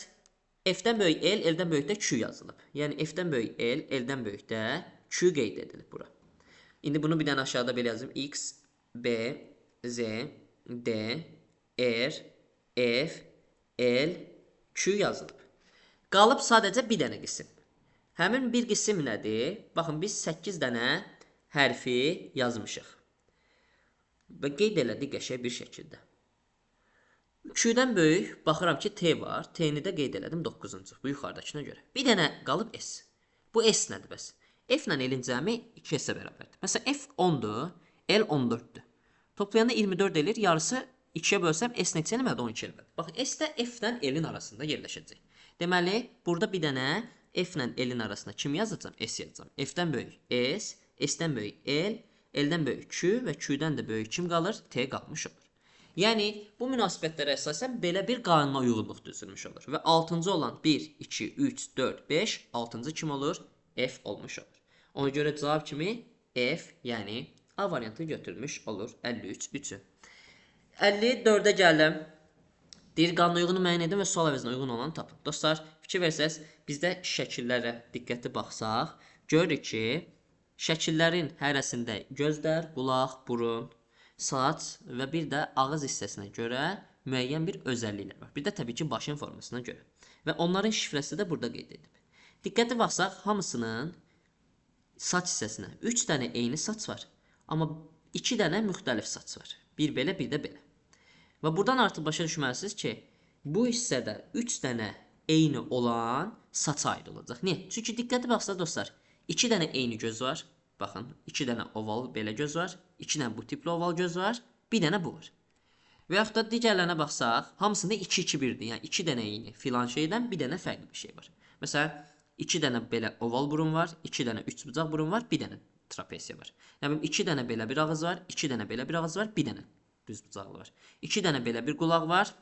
F-dən böyük L, L-dən böyük də Q yazılıb. Yəni, F-dən böyük L, L-dən böyük də Q qeyd edilib bura. İndi bunu bir dənə aşağıda belə yazım. X, B, Z, D, R, F, L, Q yazılıb. Qalıb sadəcə bir dənə qisim. Həmin bir qisim nədir? Baxın, biz 8 dənə hərfi yazmışıq. Və qeyd elədik qəşəng bir şəkildə. Q-dən böyük, baxıram ki, T var. T-ni də qeyd elədim 9-cu. Bu yuxarıdakına görə. Bir dənə qalıb S. Bu S nədir bəs? F ilə L-in cəmi 2S-ə bərabərdir. Məsələn, F 10-dur, L 14-dür. Toplayanda 24 elir, yarısı 2-yə bölsəm, S neçə eləmədi? 12 eləmədi. Baxın, S də F-dən L-in arasında yerləşəcək. Deməli, burada bir dənə F ilə L-in arasında kim yazacağım? S yazacağım. F-dən böyük S, S-dən böyük L, L-dən böyük Q və Q-dən də böyük kim qalır? T qalmış olur. Yəni, bu münasibətlərə əsasən belə bir qanuna uyğunluq düzülmüş olur. Və 6-cı olan 1, 2, 3, 4, 5, 6-cı kim olur? F olmuş olur. Ona görə cavab kimi F, yəni A variantı götürülmüş olur 53 üçün. 54-ə gəldim. Deyir, qanuna uyğunu müəyyən edin və sual əvəzinə uyğun olanı tapın. Dostlar, fikir versəz, bizdə şəkillərə diqqətli baxsaq, görürük ki, şəkillərin hərəsində gözlər, qulaq, burun, saç və bir də ağız hissəsinə görə müəyyən bir özəlliklər var. Bir də təbii ki, başın formasına görə. Və onların şifrəsi də burada qeyd edilib. Diqqətli baxsaq, hamısının saç hissəsinə 3 dənə eyni saç var. Amma 2 dənə müxtəlif saç var. Bir belə, bir də belə. Və buradan artıq başa düşməlisiniz ki, bu hissədə 3 dənə eyni olan saça ayrılacaq. Niyə? Çünki diqqətli baxsaq, dostlar, 2 dənə eyni göz var. Baxın, 2 dənə oval belə göz var. 2 dənə bu tipli oval göz var. Bir dənə bu var. Və yaxud da digərlərinə baxsaq, hamısında 2-2-1-dir. Yəni, 2 dənə eyni filan şeydən bir dənə fərqli bir şey var. Məsələn, 2 dənə belə oval burun var, 2 dənə üçbucaq burun var, bir dənə trapesiya var. Yəni, 2 dənə belə bir ağız var, 2 dənə belə bir ağız var, bir dənə düzbucaqlı var. 2 dənə belə bir qulaq var.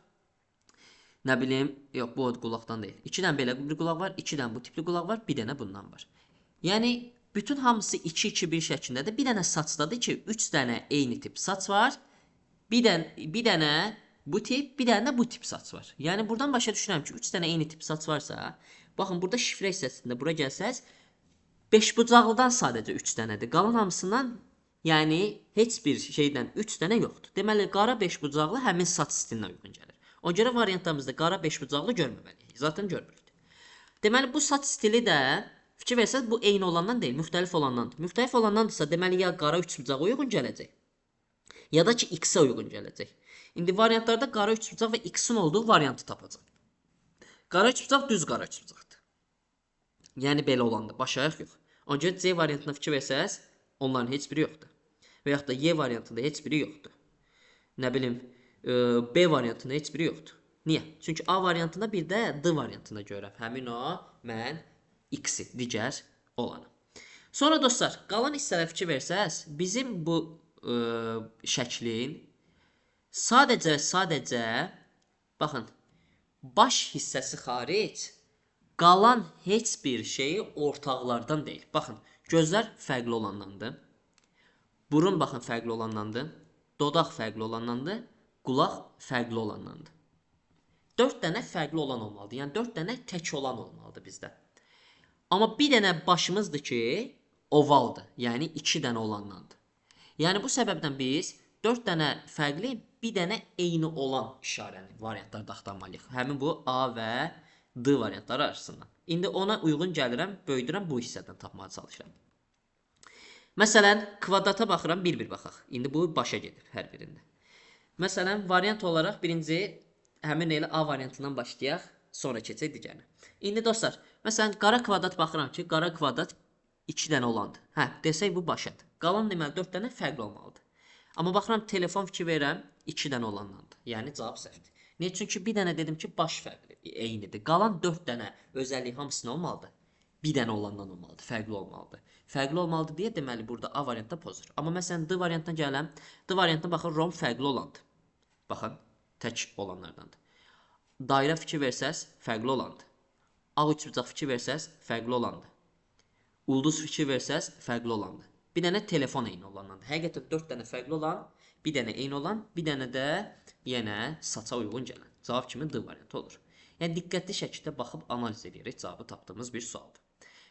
Nə bilim, yox, bu qulaqdan deyil. 2 dənə belə bir qulaq var, 2 dənə bu tipli qulaq var, bir dənə bundan var. Yəni, bütün hamısı 2-2-1 şəklindədir. Bir dənə saçdadır ki, 3 dənə eyni tip saç var. Bir dənə bu tip, bir dənə də bu tip saç var. Yəni, buradan başa düşürəm ki, 3 dənə eyni tip saç varsa, baxın, burada şifrə hissəsində bura gəlsəz, 5 bucaqlıdan sadəcə 3 dənədir. Qalan hamısından, yəni, heç bir şeydən 3 dənə yoxdur. Deməli, qara 5 bucaqlı həmin saç stilinə uyğun gəlir. O görə variantlarımızda qara 5 bucaqlı görməməliyik. Zaten görmürük. Deməli, bu saç stili də, fikir versəz, bu eyni olandan deyil, müxtəlif olandandır. Müxtəlif olandandırsa, deməli, ya qara 3 bucağa uyğun gələcək, ya da ki, X-ə uyğun gələcək. İndi variantlarda qara 3 bucaq və X-in olduğu variantı tapacaq. Qara 3 bucaq düz qara 3 bucaqdır. Yəni, belə olanda, baş ayaq yox. O görə C variantına fikir versəz, onların heç biri yoxdur. Və yaxud da Y variantında heç biri yoxdur. Nə bilim, B variantında heç biri yoxdur. Niyə? Çünki A variantında bir də D variantında görürəm. Həmin o mən X-i, digər olanı. Sonra dostlar, qalan hissələrə fikir versəz, bizim bu şəklin sadəcə baxın, baş hissəsi xaric qalan heç bir şeyi ortaqlardan deyil. Baxın, gözlər fərqli olandandır. Burun baxın fərqli olandandır. Dodaq fərqli olandandır. Qulaq fərqli olandandır. 4 dənə fərqli olan olmalıdır. Yəni 4 dənə tək olan olmalıdır bizdə. Amma bir dənə başımızdır ki, ovaldır. Yəni 2 dənə olandandır. Yəni bu səbəbdən biz 4 dənə fərqli, bir dənə eyni olan işarəli variantlarda axtarmalıyıq. Həmin bu A və D variantları arasından. İndi ona uyğun gəlirəm, böyüdürəm, bu hissədən tapmağa çalışıram. Məsələn, kvadrata baxıram, bir-bir baxaq. İndi bu başa gedir hər birində. Məsələn, variant olaraq birinci həmin elə A variantından başlayaq, sonra keçək digərinə. İndi dostlar, məsələn, qara kvadrat baxıram ki, qara kvadrat 2 dənə olandır. Hə, desək bu başadır. Qalan deməli 4 dənə fərqli olmalıdır. Amma baxıram, telefon fikir verirəm, 2 dənə olandandır. Yəni cavab səhvdir. Niyə? Çünki bir dənə dedim ki, baş fərqli, eynidir. Qalan 4 dənə özəlliyi hamısına olmalıdır. Bir dənə olandan olmalıdır, fərqli olmalıdır. Fərqli olmalıdır deyə deməli burada A variantda pozur. Amma məsələn D variantına gələm, D variantına baxın, rom fərqli olandır. Baxın, tək olanlardandır. Dairə fikir versəz, fərqli olandır. Ağ üçbucaq fikir versəz, fərqli olandır. Ulduz fikir versəz, fərqli olandır. Bir dənə telefon eyni olandandır. Həqiqətən 4 dənə fərqli olan, bir dənə eyni olan, bir dənə də yenə saça uyğun gələn. Cavab kimi D variantı olur. Yəni diqqətli şəkildə baxıb analiz edirik, cavabı tapdığımız bir sualdır.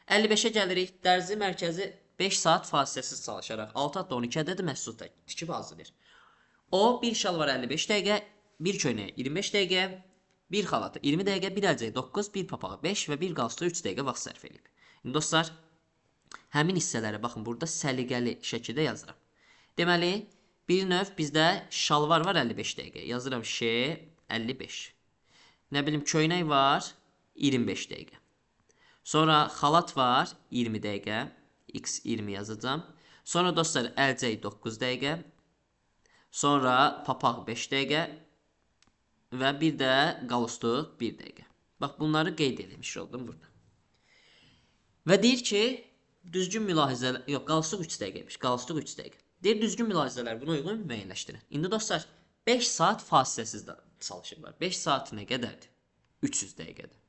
55-ə gəlirik. Dərzi mərkəzi 5 saat fasiləsiz çalışaraq 6 hətta 12 ədəd məhsul tikib hazırlayır. O, bir şalvar 55 dəqiqə, bir köynəyə 25 dəqiqə, bir xalatı 20 dəqiqə, bir əlcəyə 9, bir papağı 5 və bir qalstuğa 3 dəqiqə vaxt sərf edib. İndi dostlar, həmin hissələrə baxın, burada səliqəli şəkildə yazıram. Deməli, bir növ bizdə şalvar var 55 dəqiqə. Yazıram Ş 55. Nə bilim, köynək var 25 dəqiqə. Sonra xalat var 20 dəqiqə. X 20 yazacağım. Sonra dostlar, əlcək 9 dəqiqə. Sonra papaq 5 dəqiqə. Və bir də qalustuq 1 dəqiqə. Bax, bunları qeyd edilmiş oldum burada. Və deyir ki, düzgün mülahizələr, yox, qalustuq 3 dəqiqəymiş, qalustuq 3 dəqiqə. Deyir, düzgün mülahizələr buna uyğun müəyyənləşdirin. İndi dostlar, 5 saat fasiləsiz çalışırlar. 5 saat nə qədərdir? 300 dəqiqədir.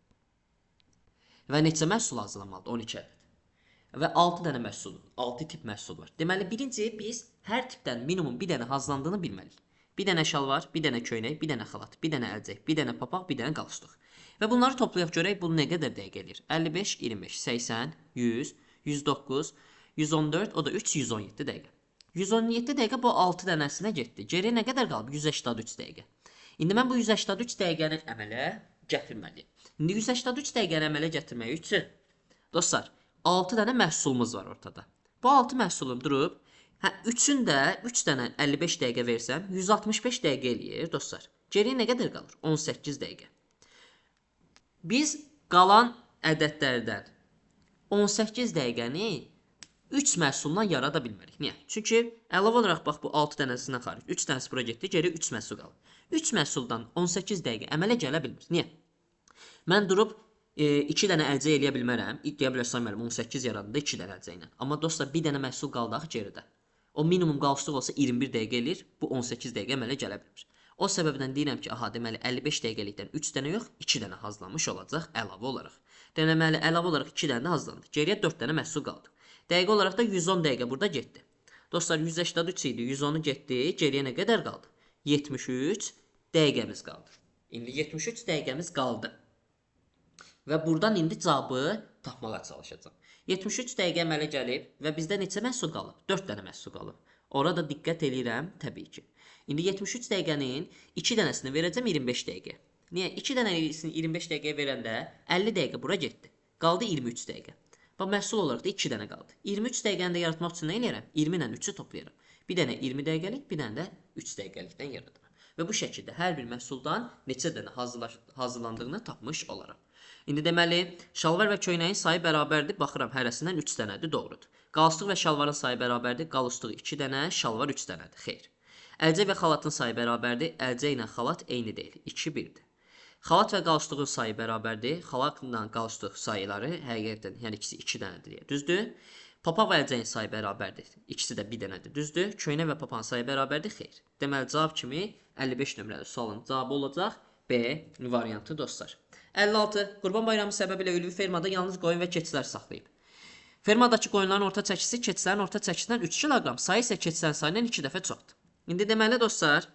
Və neçə məhsul hazırlamalıdır? 12 ədəd. Və 6 dənə məhsul, 6 tip məhsul var. Deməli, birinci biz hər tipdən minimum bir dənə hazırlandığını bilməliyik. Bir dənə şalvar, bir dənə köynək, bir dənə xalat, bir dənə əlcək, bir dənə papaq, bir dənə qalustuq. Və bunları toplayaq görək, bu nə qədər dəqiqə eləyir? 55, 25, 80, 100, 109, 114, o da 3, 117 dəqiqə. 117 dəqiqə bu 6 dənəsinə getdi. Geriyə nə qədər qalıb? 183 dəqiqə. İndi mən bu 183 dəqiqəni əmələ gətirməliyim. İndi 183 dəqiqəni əmələ gətirmək üçün, dostlar, 6 dənə məhsulumuz var ortada. Bu 6 məhsulun durub, 3-ün də 3 dənə 55 dəqiqə versəm, 165 dəqiqə eləyir, dostlar. Geriyə nə qədər qalır? 18 dəqiqə. Biz qalan ədədlərdən 18 dəqiqəni 3 məhsuldan yarada bilmərik. Niyə? Çünki əlavə olaraq bax bu 6 dənəsindən xaric 3 dənəsi bura getdi, geri 3 məhsul qalır. 3 məhsuldan 18 dəqiqə əmələ gələ bilmir. Niyə? Mən durub 2 dənə əlcək eləyə bilmərəm. Deyə bilərsən müəllim 18 yarandı 2 dənə əlcəklə. Amma dostlar, bir dənə məhsul qaldı axı geridə. O minimum qalustuq olsa 21 dəqiqə eləyir, bu 18 dəqiqə əmələ gələ bilmir. O səbəbdən deyirəm ki, aha, deməli 55 dəqiqəlikdən 3 dənə yox, 2 dənə hazırlanmış olacaq əlavə olaraq. Deməli əlavə olaraq 2 dənə də hazırlandı. Geriyə 4 dənə məhsul qaldı. Dəqiqə olaraq da 110 dəqiqə burada getdi. Dostlar, 183 idi, 110-u getdi, geriyə nə qədər qaldı? 73 dəqiqəmiz qaldı. İndi 73 dəqiqəmiz qaldı. Və buradan indi cavabı tapmağa çalışacağım. 73 dəqiqə əmələ gəlib və bizdə neçə məhsul qalıb? 4 dənə məhsul qalıb. Orada diqqət eləyirəm, təbii ki. İndi 73 dəqiqənin 2 dənəsini verəcəm 25 dəqiqə. Niyə? 2 dənəsini 25 dəqiqəyə verəndə 50 dəqiqə bura getdi. Qaldı 23 dəqiqə. Bax, məhsul olaraq da 2 dənə qaldı. 23 dəqiqəni də yaratmaq üçün nə eləyərəm? 20 ilə 3-ü toplayıram. Bir dənə 20 dəqiqəlik, bir dənə də 3 dəqiqəlikdən yaradıram. Və bu şəkildə hər bir məhsuldan neçə dənə hazırlandığını tapmış olaram. İndi deməli, şalvar və köynəyin sayı bərabərdir. Baxıram, hərəsindən 3 dənədir, doğrudur. Qalstuk və şalvarın sayı bərabərdir. Qalstuk 2 dənə, şalvar 3 dənədir. Xeyr. Əlcək və xalatın sayı bərabərdir. Əlcək ilə xalat eyni deyil. 2 1-dir. Xalat və qalstuqun sayı bərabərdir. Xalatla qalstuq sayıları həqiqətən, yəni ikisi 2 dənədir. Düzdür? Papaq və əlcəyin sayı bərabərdir. İkisi də 1 dənədir. Düzdür? Köynə və papağın sayı bərabərdir. Xeyr. Deməli, cavab kimi 55 nömrəli sualın cavabı olacaq B variantı dostlar. 56. Qurban bayramı səbəbilə ülvi fermada yalnız qoyun və keçilər saxlayıb. Fermadakı qoyunların orta çəkisi keçilərin orta çəkisindən 3 kiloqram, sayı isə keçilərin sayından 2 dəfə çoxdur. İndi deməli dostlar,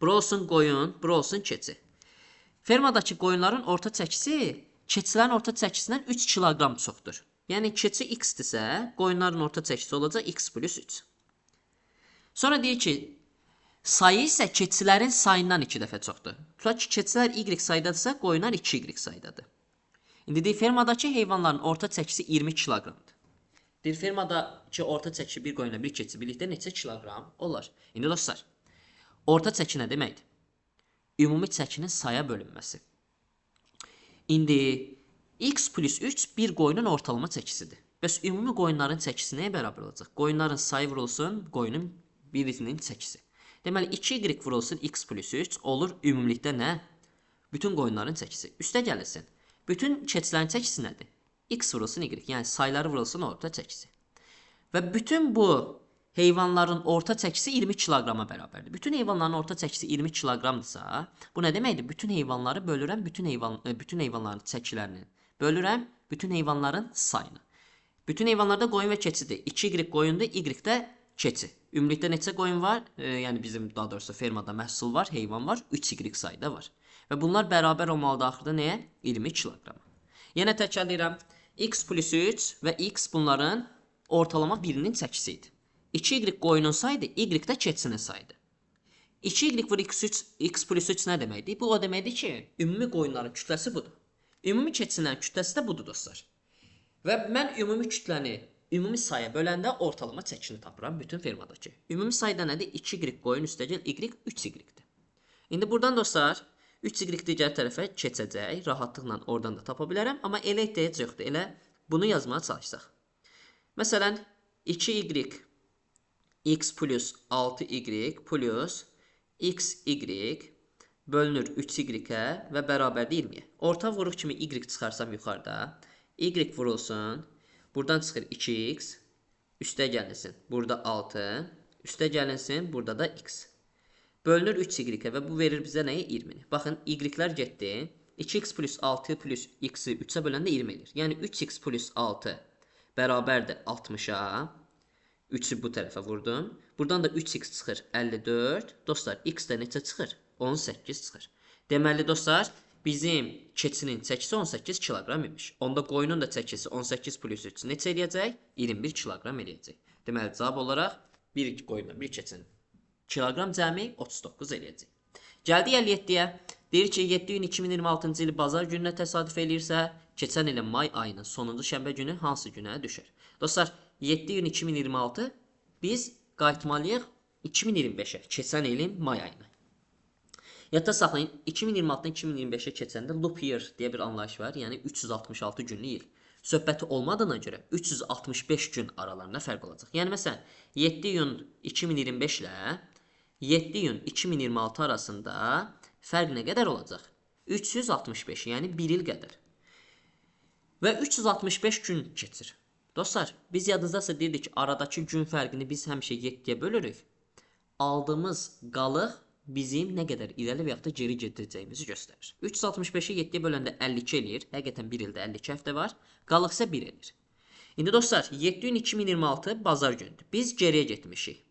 bura olsun qoyun, bura olsun keçi. Fermadakı qoyunların orta çəkisi keçilərin orta çəkisindən 3 kiloqram çoxdur. Yəni keçi x-dirsə, qoyunların orta çəkisi olacaq x plus 3. Sonra deyir ki, sayı isə keçilərin sayından 2 dəfə çoxdur. Tutaq ki, keçilər y sayıdadırsa, qoyunlar 2y sayıdadır. İndi deyir, fermadakı heyvanların orta çəkisi 20 kiloqramdır. Deyir, fermadakı orta çəkisi bir qoyunla bir keçi birlikdə neçə kiloqram olar? İndi dostlar, orta çəki nə deməkdir? Ümumi çəkinin saya bölünməsi. İndi x plus 3 bir qoyunun ortalama çəkisidir. Bəs ümumi qoyunların çəkisi nəyə bərabər olacaq? Qoyunların sayı vurulsun, qoyunun birinin çəkisi. Deməli, 2y vurulsun x plus 3 olur ümumilikdə nə? Bütün qoyunların çəkisi. Üstə gəlirsin. Bütün keçilərin çəkisi nədir? X vurulsun y, yəni sayları vurulsun orta çəkisi. Və bütün bu heyvanların orta çəkisi 20 kiloqrama bərabərdir. Bütün heyvanların orta çəkisi 20 kiloqramdırsa, bu nə deməkdir? Bütün heyvanları bölürəm, bütün heyvanların çəkilərini bölürəm, bütün heyvanların sayını. Bütün heyvanlarda qoyun və keçidir. 2y qoyundur, y də keçi. Ümumilikdə neçə qoyun var? Yəni bizim daha doğrusu fermada məhsul var, heyvan var, 3y sayda var. Və bunlar bərabər olmalıdır axırda nəyə? 20 kiloqrama. Yenə təkrar x plus 3 və x bunların ortalama birinin çəkisi idi. 2y qoyunun sayıdır, y də keçinin sayıdır. 2y vur x plus 3 nə deməkdir? Bu o deməkdir ki, ümumi qoyunların kütləsi budur. Ümumi keçinin kütləsi də budur dostlar. Və mən ümumi kütləni ümumi sayı böləndə ortalama çəkini tapıram bütün fermadakı. Ümumi sayda nədir? 2y qoyun üstəgəl y 3y-dir. İndi buradan dostlar 3y digər tərəfə keçəcək. Rahatlıqla oradan da tapa bilərəm. Amma elə ehtiyac yoxdur. Elə bunu yazmağa çalışsaq. Məsələn 2y x plus 6y plus xy bölünür 3y-ə və bərabərdir 20-yə. Orta vuruq kimi y çıxarsam yuxarıda. Y vurulsun. Buradan çıxır 2x, üstə gəlinsin, burada 6, üstə gəlinsin, burada da x. Bölünür 3y-ə və bu verir bizə nəyi? 20-ni. Baxın, y-lər getdi. 2x plus 6 plus x-i 3-ə böləndə 20 edir. Yəni 3x plus 6 bərabərdir 60-a. 3-ü bu tərəfə vurdum. Buradan da 3x çıxır 54. Dostlar, x də neçə çıxır? 18 çıxır. Deməli dostlar, bizim keçinin çəkisi 18 kiloqram imiş. Onda qoyunun da çəkisi 18 plus 3 neçə eləyəcək? 21 kiloqram eləyəcək. Deməli, cavab olaraq bir qoyunla bir keçinin kiloqram cəmi 39 eləyəcək. Gəldik 57-yə. Deyir ki, 7 iyun 2026-cı il bazar gününə təsadüf eləyirsə, keçən ilin may ayının sonuncu şənbə günü hansı günə düşər? Dostlar, 7 iyun 2026 biz qayıtmalıyıq 2025-ə, keçən ilin may ayına. Yadda saxlayın, 2026-dan 2025-ə keçəndə loop year deyə bir anlayış var. Yəni 366 günlük il. Söhbəti olmadığına görə 365 gün aralarında fərq olacaq. Yəni məsələn, 7 iyun 2025 ilə 7 iyun 2026 arasında fərq nə qədər olacaq? 365, yəni 1 il qədər. Və 365 gün keçir. Dostlar, biz yadınızdasa deyirdik ki, aradakı gün fərqini biz həmişə 7-yə bölürük. Aldığımız qalıq bizim nə qədər irəli və yaxud da geri gedirəcəyimizi göstərir. 365-i 7-yə böləndə 52 eləyir. Həqiqətən bir ildə 52 həftə var. Qalıq isə 1 eləyir. İndi dostlar, 7 iyun 2026 bazar gündür. Biz geriyə getmişik.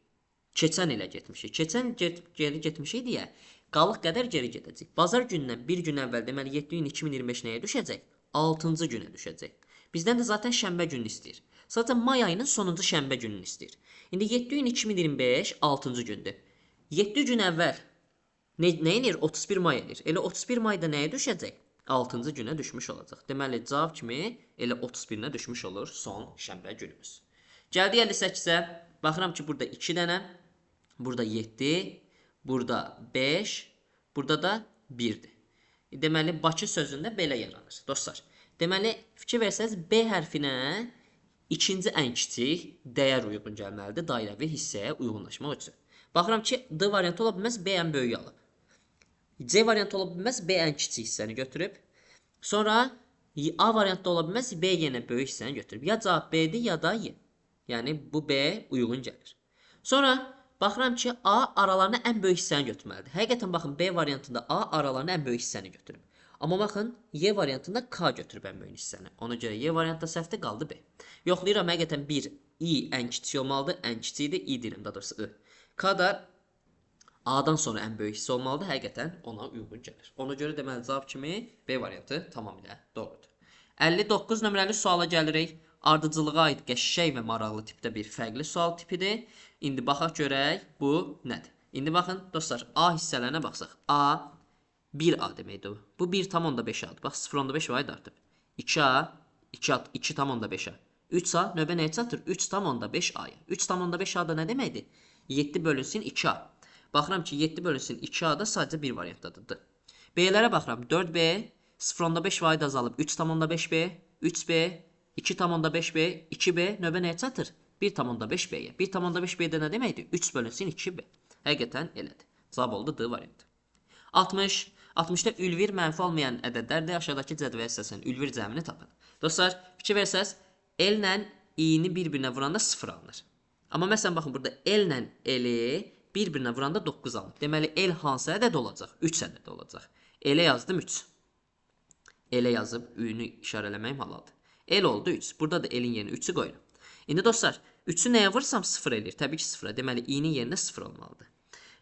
Keçən ilə getmişik. Keçən geri getmişik deyə qalıq qədər geri gedəcək. Bazar günündən bir gün əvvəl deməli 7 iyun 2025 nəyə düşəcək? 6-cı günə düşəcək. Bizdən də zaten şənbə gününü istəyir. Zaten may ayının sonuncu şənbə gününü istəyir. İndi 7 iyun 2025 6-cı gündür. 7 gün əvvəl nə edir? 31 may edir. Elə 31 mayda nəyə düşəcək? 6-cı günə düşmüş olacaq. Deməli, cavab kimi elə 31-nə düşmüş olur son şənbə günümüz. Gəldi 58-ə. Baxıram ki, burada 2 dənə, burada 7, burada 5, burada da 1-dir. Deməli, Bakı sözündə belə yaranır. Dostlar, deməli, fikir versəniz, B hərfinə ikinci ən kiçik dəyər uyğun gəlməlidir dairəvi hissəyə uyğunlaşmaq üçün. Baxıram ki, D variantı ola bilməz, B ən böyüyü alıb. C variantı ola bilməz, B ən kiçik hissəni götürüb. Sonra A variantı ola bilməz, B yenə böyük hissəni götürüb. Ya cavab B-dir, ya da Y. Yəni, bu B uyğun gəlir. Sonra baxıram ki, A aralarına ən böyük hissəni götürməlidir. Həqiqətən, baxın, B variantında A aralarına ən böyük hissəni götürüb. Amma baxın, Y variantında K götürüb ən böyük hissəni. Ona görə Y variantda səhvdir, qaldı B. Yoxlayıram, həqiqətən 1, I ən kiçik olmalıdır, ən kiçikdir, I deyirəm, daha doğrusu I. K da A-dan sonra ən böyük hissə olmalıdır, həqiqətən ona uyğun gəlir. Ona görə deməli, cavab kimi B variantı tamamilə doğrudur. 59 nömrəli suala gəlirik. Ardıcılığa aid qəşəng və maraqlı tipdə bir fərqli sual tipidir. İndi baxaq görək bu nədir? İndi baxın dostlar, A hissələrinə baxsaq. A 1A deməkdir. Bu 1,5A-dır. Bax 0,5 vaid artıb. 2A 2,5A. 3A növbə nəyə çatır? 3,5A-ya. 3,5A da nə deməkdir? 7 bölünsün 2A. Baxıram ki, 7 bölünsün 2A-da sadəcə bir variantdadır. B-lərə baxıram. 4B 0,5 vaid azalıb 3,5B, 3B, 2,5B, 2B növbə nəyə çatır? 1,5B-yə. 1,5B-də nə deməkdir? 3 bölünsün 2B. Həqiqətən elədir. Cavab oldu D variantı. 60. 60-da ülvir mənfi olmayan ədədlərdir. Aşağıdakı cədvələ əsasən ülvir cəmini tapın. Dostlar, fikir versəz, L-lə I-ni bir-birinə vuranda 0 alınır. Amma məsələn, baxın, burada L-lə L-i bir-birinə vuranda 9 alınır. Deməli, L hansı ədəd olacaq? 3 ədəd olacaq. L-ə yazdım 3. L-ə yazıb Ü-nü işarələməyim halaldır. L oldu 3. Burada da L-in yerinə 3-ü qoyuram. İndi dostlar, 3-ü nəyə vursam 0 eləyir? Təbii ki, 0-a. Deməli, I-nin yerinə 0 olmalıdır.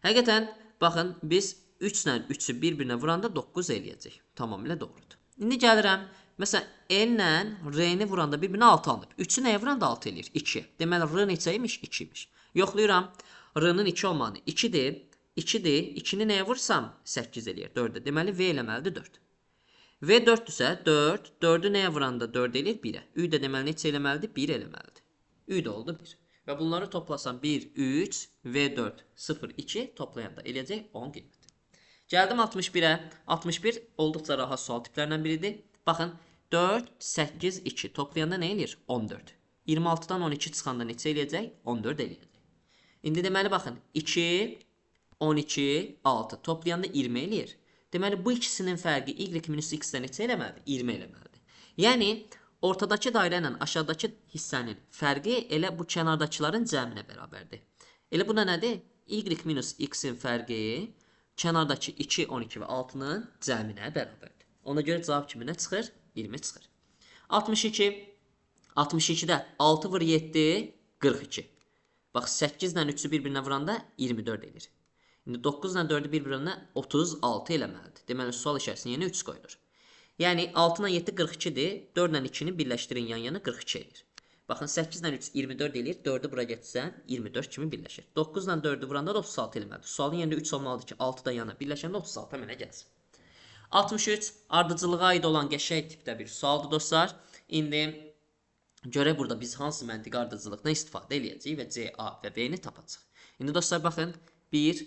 Həqiqətən, baxın, biz 3 ilə 3-ü bir-birinə vuranda 9 eləyəcək. Tamamilə doğrudur. İndi gəlirəm. Məsələn, L-lə R-ni vuranda bir-birinə 6 alınıb. 3-ü nəyə vuranda 6 eləyir? 2. Deməli, R neçə imiş? 2 imiş. Yoxlayıram. R-nın 2 olmağını 2-dir. 2-dir. 2-ni nəyə vursam 8 eləyir? 4-ə. Deməli, V eləməlidir 4. V 4-dürsə 4. 4-ü nəyə vuranda 4 eləyir? 1-ə. Ü də deməli neçə eləməlidir? 1 eləməlidir. Ü də oldu 1. Və bunları toplasam 1, 3, V4, 0, 2 toplayanda eləyəcək 10 qiymət. Gəldim 61-ə. 61 olduqca rahat sual tiplərindən biridir. Baxın, 4, 8, 2 toplayanda nə eləyir? 14. 26-dan 12 çıxanda neçə eləyəcək? 14 eləyəcək. İndi deməli, baxın, 2, 12, 6 toplayanda 20 eləyir. Deməli, bu ikisinin fərqi y-x-də neçə eləməlidir? 20 eləməlidir. Yəni, ortadakı dairə ilə aşağıdakı hissənin fərqi elə bu kənardakıların cəminə bərabərdir. Elə bu da nədir? Y-x-in fərqi kənardakı 2, 12 və 6-nın cəminə bərabərdir. Ona görə cavab kimi nə çıxır? 20 çıxır. 62. 62-də 6 vur 7, 42. Bax, 8 ilə 3-ü bir-birinə vuranda 24 edir. İndi 9 ilə 4-ü bir-birinə 36 eləməlidir. Deməli, sual işarəsinin yerinə 3 qoyulur. Yəni, 6 ilə 7 42-dir. 4 ilə 2-ni birləşdirin yan-yana 42 edir. Baxın, 8 ilə 3 24 eləyir. 4-ü bura getirsən 24 kimi birləşir. 9 ilə 4-ü vuranda da 36 eləməlidir. Sualın yerində 3 olmalıdır ki, 6 da yana birləşəndə 36 əmələ gəlsin. 63. Ardıcılığa aid olan qəşəng tipdə bir sualdır dostlar. İndi görək burada biz hansı məntiqi ardıcılıqdan istifadə eləyəcəyik və C, A və B-ni tapacaq. İndi dostlar, baxın, 1,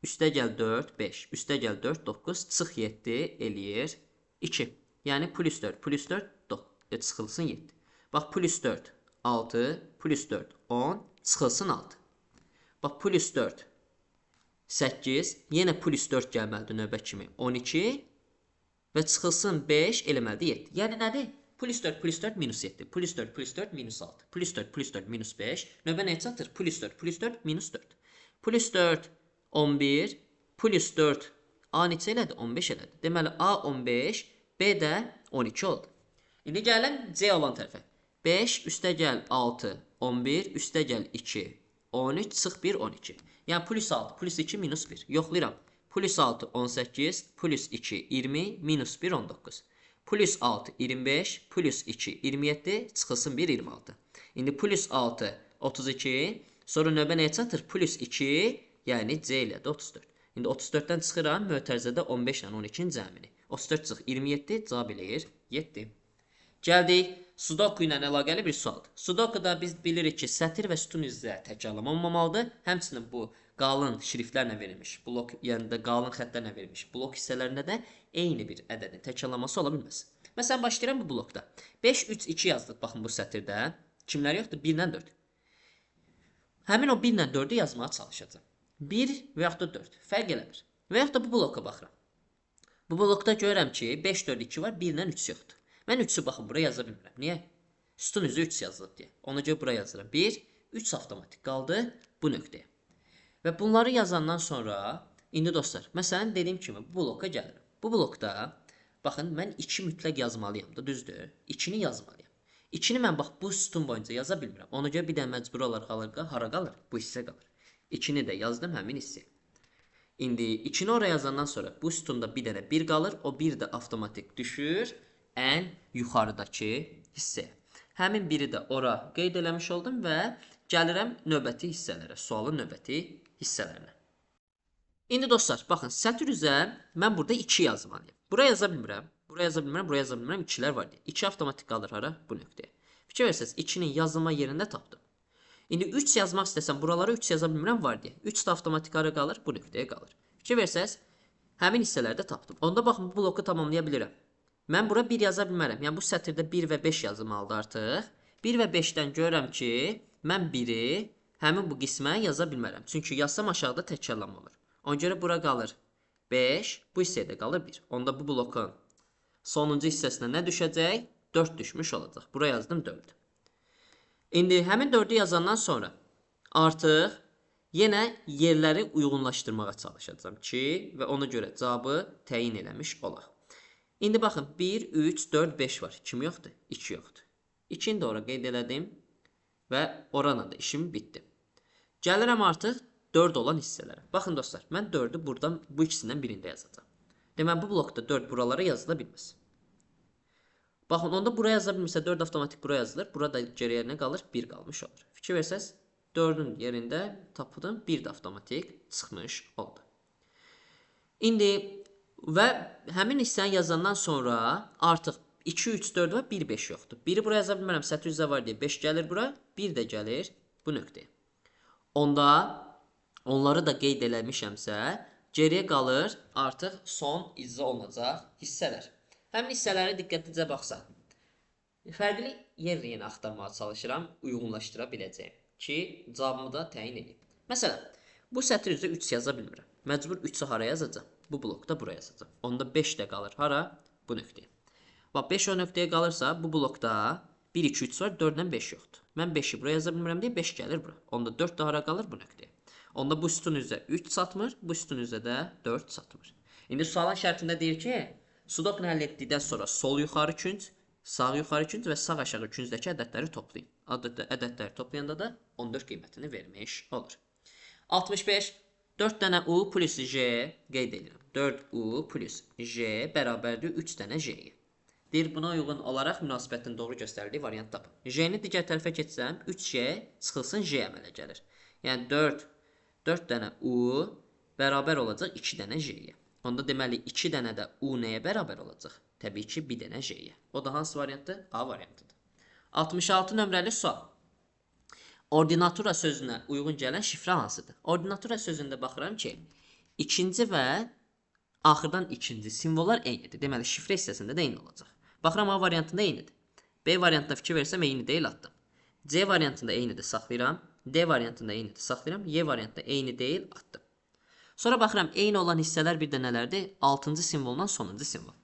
üstə gəl 4, 5, üstə gəl 4, 9, çıx 7 eləyir 2. Yəni, plus 4, plus 4, 9, çıxılsın 7. Bax, plus 4, 6, plus 4, 10, çıxılsın 6. Bax, plus 4, 8, yenə plus 4 gəlməlidir növbə kimi 12 və çıxılsın 5 eləməlidir 7. Yəni, nədir? Plus 4, plus 4, minus 7. Plus 4, plus 4, minus 6. Plus 4, plus 4, minus 5. Növbə nəyə çatır? Plus 4, plus 4, minus 4. Plus 4, 11, plus 4, A neçə elədi? 15 elədi. Deməli, A 15, B də 12 oldu. İndi gəlin C olan tərəfə. 5, üstə gəl 6, 11, üstə gəl 2, 13, çıx 1, 12. Yəni, plus 6, plus 2, minus 1. Yoxlayıram. Plus 6, 18, plus 2, 20, minus 1, 19. Plus 6, 25, plus 2, 27, çıxılsın 1, 26. İndi plus 6, 32, sonra növbə nəyə çatır? Plus 2, yəni C elədi 34. İndi 34-dən çıxıram, mötərizədə 15 ilə 12-nin cəmini. 34 çıx 27, cavab eləyir 7. Gəldik Sudoku ilə əlaqəli bir sualdır. Sudokuda biz bilirik ki, sətir və sütun üzrə təkrarlama olmamalıdır. Həmçinin bu qalın şriftlərlə verilmiş, blok, yəni də qalın xəttlərlə verilmiş blok hissələrində də eyni bir ədədin təkrarlaması ola bilməz. Məsələn, başlayıram bu blokda. 5, 3, 2 yazdıq, baxın bu sətirdə. Kimlər yoxdur? 1 ilə 4. Həmin o 1 ilə 4-ü yazmağa çalışacağam. 1 və yaxud da 4. Fərq eləmir. Və yaxud da bu bloka baxıram. Bu blokda görürəm ki, 5, 4, 2 var, 1 ilə 3 yoxdur. Mən 3-ü baxın, buraya yaza bilmirəm. Niyə? Sütun üzü 3 yazılıb deyə. Ona görə buraya yazıram. 1, 3 avtomatik qaldı bu nöqtəyə. Və bunları yazandan sonra, indi dostlar, məsələn, dediyim kimi bu bloka gəlirəm. Bu blokda, baxın, mən 2 mütləq yazmalıyam da, düzdür? 2-ni yazmalıyam. 2-ni mən bax, bu sütun boyunca yaza bilmirəm. Ona görə bir də məcbur olaraq alır, hara qalır? Bu hissə qalır. 2-ni də yazdım həmin hissəyə. İndi 2-ni oraya yazandan sonra bu sütunda bir dənə 1 qalır. O 1 də avtomatik düşür ən yuxarıdakı hissəyə. Həmin biri də ora qeyd eləmiş oldum və gəlirəm növbəti hissələrə, sualın növbəti hissələrinə. İndi dostlar, baxın, sətr üzə mən burada 2 yazmalıyım. Buraya yaza bilmirəm, buraya yaza bilmirəm, buraya yaza bilmirəm, 2-lər var deyə. 2 avtomatik qalır hara? Bu nöqtəyə. Fikir versəz, 2-nin yazılma yerində tapdım. İndi 3 yazmaq istəsəm, buralara 3 yaza bilmirəm var deyə. 3 də avtomatik hara qalır? Bu nöqtəyə qalır. Fikir versəz, həmin hissələrdə tapdım. Onda baxın, bu bloku tamamlaya bilirəm. Mən bura 1 yaza bilmərəm. Yəni, bu sətirdə 1 və 5 yazılmalıdır artıq. 1 və 5-dən görürəm ki, mən 1-i həmin bu qismə yaza bilmərəm. Çünki yazsam aşağıda təkrarlama olur. Ona görə bura qalır 5, bu hissəyə də qalır 1. Onda bu blokun sonuncu hissəsinə nə düşəcək? 4 düşmüş olacaq. Bura yazdım 4. İndi həmin 4-ü yazandan sonra artıq yenə yerləri uyğunlaşdırmağa çalışacağım ki, və ona görə cavabı təyin eləmiş olaq. İndi baxın, 1, 3, 4, 5 var. Kim yoxdur? 2 yoxdur. 2-ni də ora qeyd elədim və oranla da işim bitdi. Gəlirəm artıq 4 olan hissələrə. Baxın dostlar, mən 4-ü buradan bu ikisindən birində yazacağım. Deməli, bu blokda 4 buralara yazıla bilməz. Baxın, onda buraya yaza bilmirsə 4 avtomatik buraya yazılır. Burada geriyə nə qalır? 1 qalmış olur. Fikir versəz, 4-ün yerində tapdım, 1 də avtomatik çıxmış oldu. İndi və həmin hissəni yazandan sonra artıq 2, 3, 4 var, 1, 5 yoxdur. 1-i buraya yaza bilmərəm, sətr üzrə var deyə 5 gəlir bura, 1 də gəlir bu nöqtəyə. Onda onları da qeyd eləmişəmsə, geriyə qalır artıq son izah olunacaq hissələr. Həmin hissələri diqqətlicə baxsaq, fərqli yer axtarmağa çalışıram, uyğunlaşdıra biləcəyim ki, cavabımı da təyin edeyim. Məsələn, bu sətr üzrə 3 yaza bilmirəm. Məcbur 3-ü hara yazacağım? Bu blokda buraya yazacağım. Onda 5 də qalır hara? Bu nöqtəyə. Bax, 5 o nöqtəyə qalırsa, bu blokda 1, 2, 3 var, 4-dən 5 yoxdur. Mən 5-i buraya yaza bilmirəm deyə 5 gəlir bura. Onda 4 də hara qalır? Bu nöqtəyə. Onda bu sütun üzrə 3 çatmır, bu sütun üzrə də 4 çatmır. İndi sualın şərtində deyir ki, Sudokunu həll etdikdən sonra sol yuxarı künc, sağ yuxarı künc və sağ aşağı küncdəki ədədləri toplayın. Ədədləri toplayanda da 14 qiymətini vermiş olur. 65. 4 dənə U plus J qeyd edirəm. 4U plus J bərabərdir 3 dənə J-yə. Deyir, buna uyğun olaraq münasibətin doğru göstərildiyi variant tapın. J-ni digər tərəfə keçsəm, 3J çıxılsın J əmələ gəlir. Yəni 4 dənə U bərabər olacaq 2 dənə J-yə. Onda deməli 2 dənə də U nəyə bərabər olacaq? Təbii ki, 1 dənə J-yə. O da hansı variantdır? A variantıdır. 66 nömrəli sual. Ordinatura sözünə uyğun gələn şifrə hansıdır? Ordinatura sözündə baxıram ki, ikinci və axırdan ikinci simvollar eynidir. Deməli, şifrə hissəsində də eyni olacaq. Baxıram, A variantında eynidir. B variantında fikir versəm, eyni deyil, atdım. C variantında eynidir, saxlayıram. D variantında eynidir, saxlayıram. Y variantında eyni deyil, atdım. Sonra baxıram, eyni olan hissələr bir də nələrdir? 6-cı simvoldan sonuncu simvol.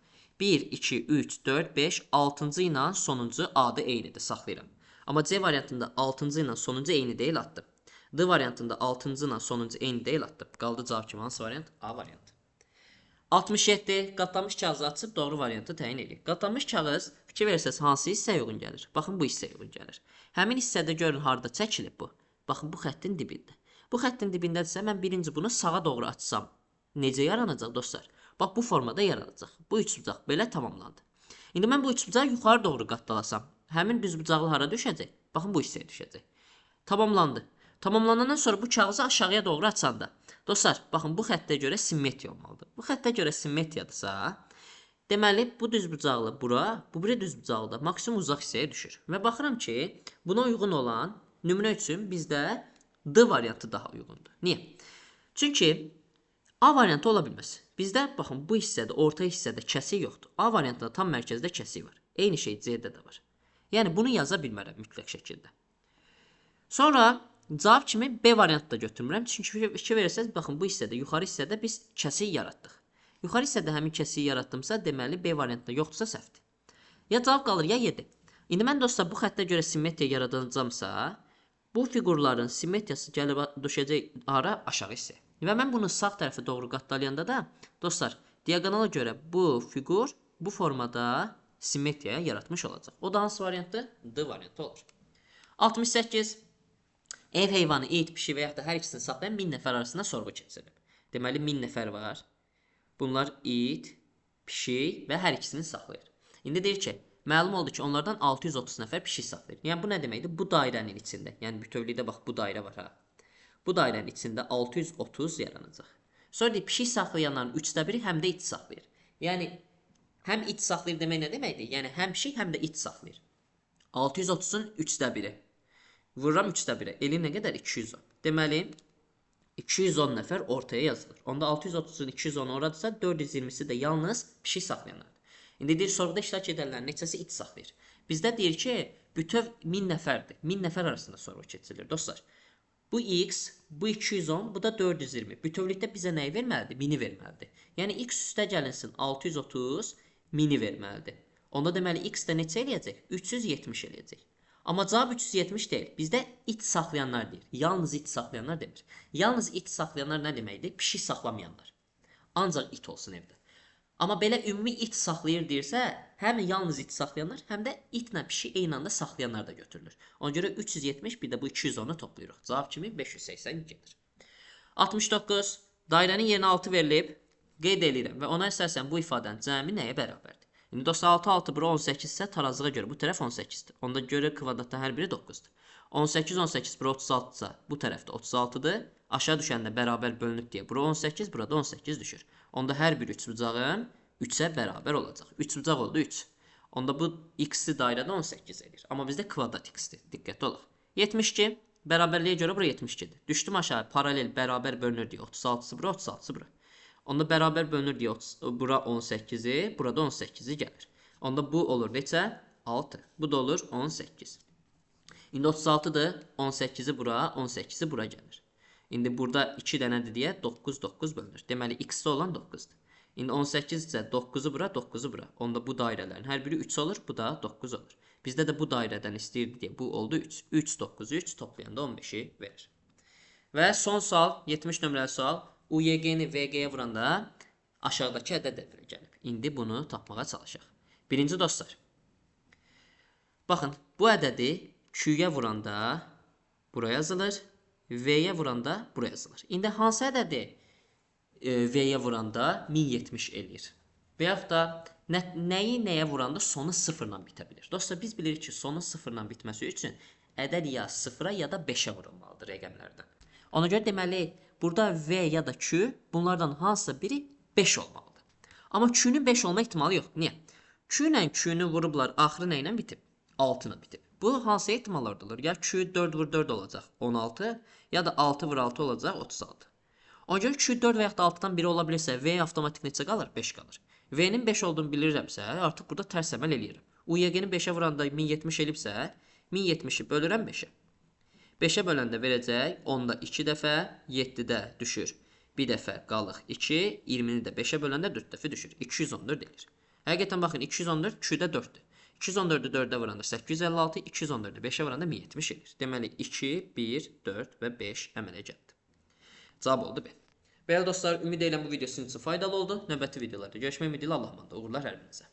1, 2, 3, 4, 5, 6-cı ilə sonuncu adı eynidir, saxlayıram. Amma C variantında 6-cı ilə sonuncu eyni deyil, atdım. D variantında 6-cı ilə sonuncu eyni deyil, atdım. Qaldı cavab kimi hansı variant? A variantı. 67. Qatlanmış kağızı açıb doğru variantı təyin edin. Qatlanmış kağız, fikir versəz, hansı hissəyə uyğun gəlir? Baxın, bu hissəyə uyğun gəlir. Həmin hissədə görün, harada çəkilib bu. Baxın, bu xəttin dibində. Bu xəttin dibindədirsə, mən birinci bunu sağa doğru açsam, necə yaranacaq dostlar? Bax, bu formada yaranacaq. Bu üçbucaq belə tamamlandı. İndi mən bu üçbucağı yuxarı doğru qatdalasam, həmin düzbucaqlı hara düşəcək? Baxın, bu hissəyə düşəcək. Tamamlandı. Tamamlanandan sonra bu kağızı aşağıya doğru açanda, dostlar, baxın, bu xəttə görə simmetriya olmalıdır. Bu xəttə görə simmetriyadırsa, Deməli, bu düzbucaqlı bura, bu biri düzbucaqlı da maksimum uzaq hissəyə düşür. Və baxıram ki, buna uyğun olan nümunə üçün bizdə D variantı daha uyğundur. Niyə? Çünki A variantı ola bilməz. Bizdə baxın bu hissədə, orta hissədə kəsik yoxdur. A variantında tam mərkəzdə kəsik var. Eyni şey C-də də var. Yəni bunu yaza bilmərəm mütləq şəkildə. Sonra cavab kimi B variantı da götürmürəm. Çünki fikir verirsəz, baxın bu hissədə, yuxarı hissədə biz kəsik yaratdıq. Yuxarı hissədə həmin kəsiyi yaratdımsa, deməli B variantında yoxdursa səhvdir. Ya cavab qalır, ya 7. İndi mən dostlar bu xəttə görə simmetriya yaradacağamsa, bu fiqurların simmetriyası gəlib düşəcək ara aşağı hissə. Və mən bunu sağ tərəfə doğru qatlayanda da, dostlar, diaqonala görə bu fiqur bu formada simmetriya yaratmış olacaq. O da hansı variantdır? D variantı olur. 68. Ev heyvanı, it, pişik və yaxud da hər ikisini saxlayan 1000 nəfər arasında sorğu keçirilib. Deməli 1000 nəfər var. Bunlar it, pişik və hər ikisini saxlayır. İndi deyir ki, məlum oldu ki, onlardan 630 nəfər pişik saxlayır. Yəni bu nə deməkdir? Bu dairənin içində, yəni bütövlükdə bax bu dairə var ha. Bu dairənin içində 630 yaranacaq. Sonra deyir, pişik saxlayanların 1/3 həm də it saxlayır. Yəni həm it saxlayır demək nə deməkdir? Yəni həm pişik, həm də it saxlayır. 630-un 1/3. Vururam 3/1. Eli nə qədər? 210. Deməli 210 nəfər ortaya yazılır. Onda 630-un 210 oradırsa 420-si də yalnız pişik saxlayanlardır. İndi deyir, sorğuda iştirak edənlərin neçəsi it saxlayır. Bizdə deyir ki, bütöv 1000 nəfərdir. 1000 nəfər arasında sorğu keçirilir. Dostlar, bu x, bu 210, bu da 420. Bütövlükdə bizə nəyi verməlidir? 1000-i verməlidir. Yəni x üstə gəlinsin 630, 1000-i verməlidir. Onda deməli x də neçə eləyəcək? 370 eləyəcək. Amma cavab 370 deyil. Bizdə it saxlayanlar deyir. Yalnız it saxlayanlar demir. Yalnız it saxlayanlar nə deməkdir? Pişik saxlamayanlar. Ancaq it olsun evdə. Amma belə ümumi it saxlayır deyirsə, həm yalnız it saxlayanlar, həm də itlə pişik eyni anda saxlayanlar da götürülür. Ona görə 370 bir də bu 210-u toplayırıq. Cavab kimi 580 gedir. 69. Dairənin yerinə 6 verilib, qeyd edirəm və ona əsasən bu ifadənin cəmi nəyə bərabərdir? İndi dostlar 6 bura 18 isə tarazlığa görə bu tərəf 18-dir. Onda görə kvadratda hər biri 9-dur. 18 bura 36 isə bu tərəfdə 36-dır. Aşağı düşəndə bərabər bölünüb deyə bura 18, burada 18 düşür. Onda hər bir üçbucağın 3-ə bərabər olacaq. Üçbucaq oldu 3. Onda bu x-i dairədə 18 edir. Amma bizdə kvadrat x-dir. Diqqətli olaq. 72 bərabərliyə görə bura 72-dir. Düşdüm aşağı paralel bərabər bölünür deyə 36-sı bura 36-sı bura. Onda bərabər bölünür deyə bura 18-i, burada 18-i gəlir. Onda bu olur neçə? 6. Bu da olur 18. İndi 36-dır. 18-i bura, 18-i bura gəlir. İndi burada 2 dənədir deyə 9 bölünür. Deməli x-də olan 9-dur. İndi 18 isə 9-u bura, 9-u bura. Onda bu dairələrin hər biri 3 olur, bu da 9 olur. Bizdə də bu dairədən istəyirdi deyə bu oldu 3. 3, 9, 3 toplayanda 15-i verir. Və son sual, 70 nömrəli sual. UYG-ni VG-yə vuranda aşağıdakı ədəd əvvələ gəlib. İndi bunu tapmağa çalışaq. Birinci dostlar, baxın, bu ədədi Q-yə vuranda buraya yazılır, V-yə vuranda buraya yazılır. İndi hansı ədədi V-yə vuranda 1070 eləyir? Və yaxud da nəyi nəyə vuranda sonu 0-la bitə bilir? Dostlar, biz bilirik ki, sonu 0-la bitməsi üçün ədəd ya 0-a ya da 5-ə vurulmalıdır rəqəmlərdən. Ona görə deməli, burada V ya da Q bunlardan hansısa biri 5 olmalıdır. Amma Q-nün 5 olma ehtimalı yox. Niyə? Q ilə Q-nü vurublar, axırı nə ilə bitib? 6 ilə bitib. Bu hansı ehtimallardadır? Ya Q 4 vur 4 olacaq 16, ya da 6 vur 6 olacaq 36. Ona görə Q 4 və yaxud da 6-dan biri ola bilirsə, V avtomatik neçə qalır? 5 qalır. V-nin 5 olduğunu bilirəmsə, artıq burada tərs əməl eləyirəm. UYG-ni 5-ə vuranda 1070 elibsə, 1070-i bölürəm 5-ə. 5-ə böləndə verəcək, 10-da 2 dəfə, 7-də düşür. Bir dəfə qalıq 2, 20-ni də 5-ə böləndə 4 dəfə düşür. 214 edir. Həqiqətən baxın, 214 Q-də 4-dür. 214-ü 4-ə vuranda 856, 214-ü 5-ə vuranda 1070 edir. Deməli, 2, 1, 4 və 5 əmələ gəldi. Cavab oldu B. Belə dostlar, ümid edirəm bu video sizin üçün faydalı oldu. Növbəti videolarda görüşmək ümidilə Allah'a emanet olun. Uğurlar hər birinizə.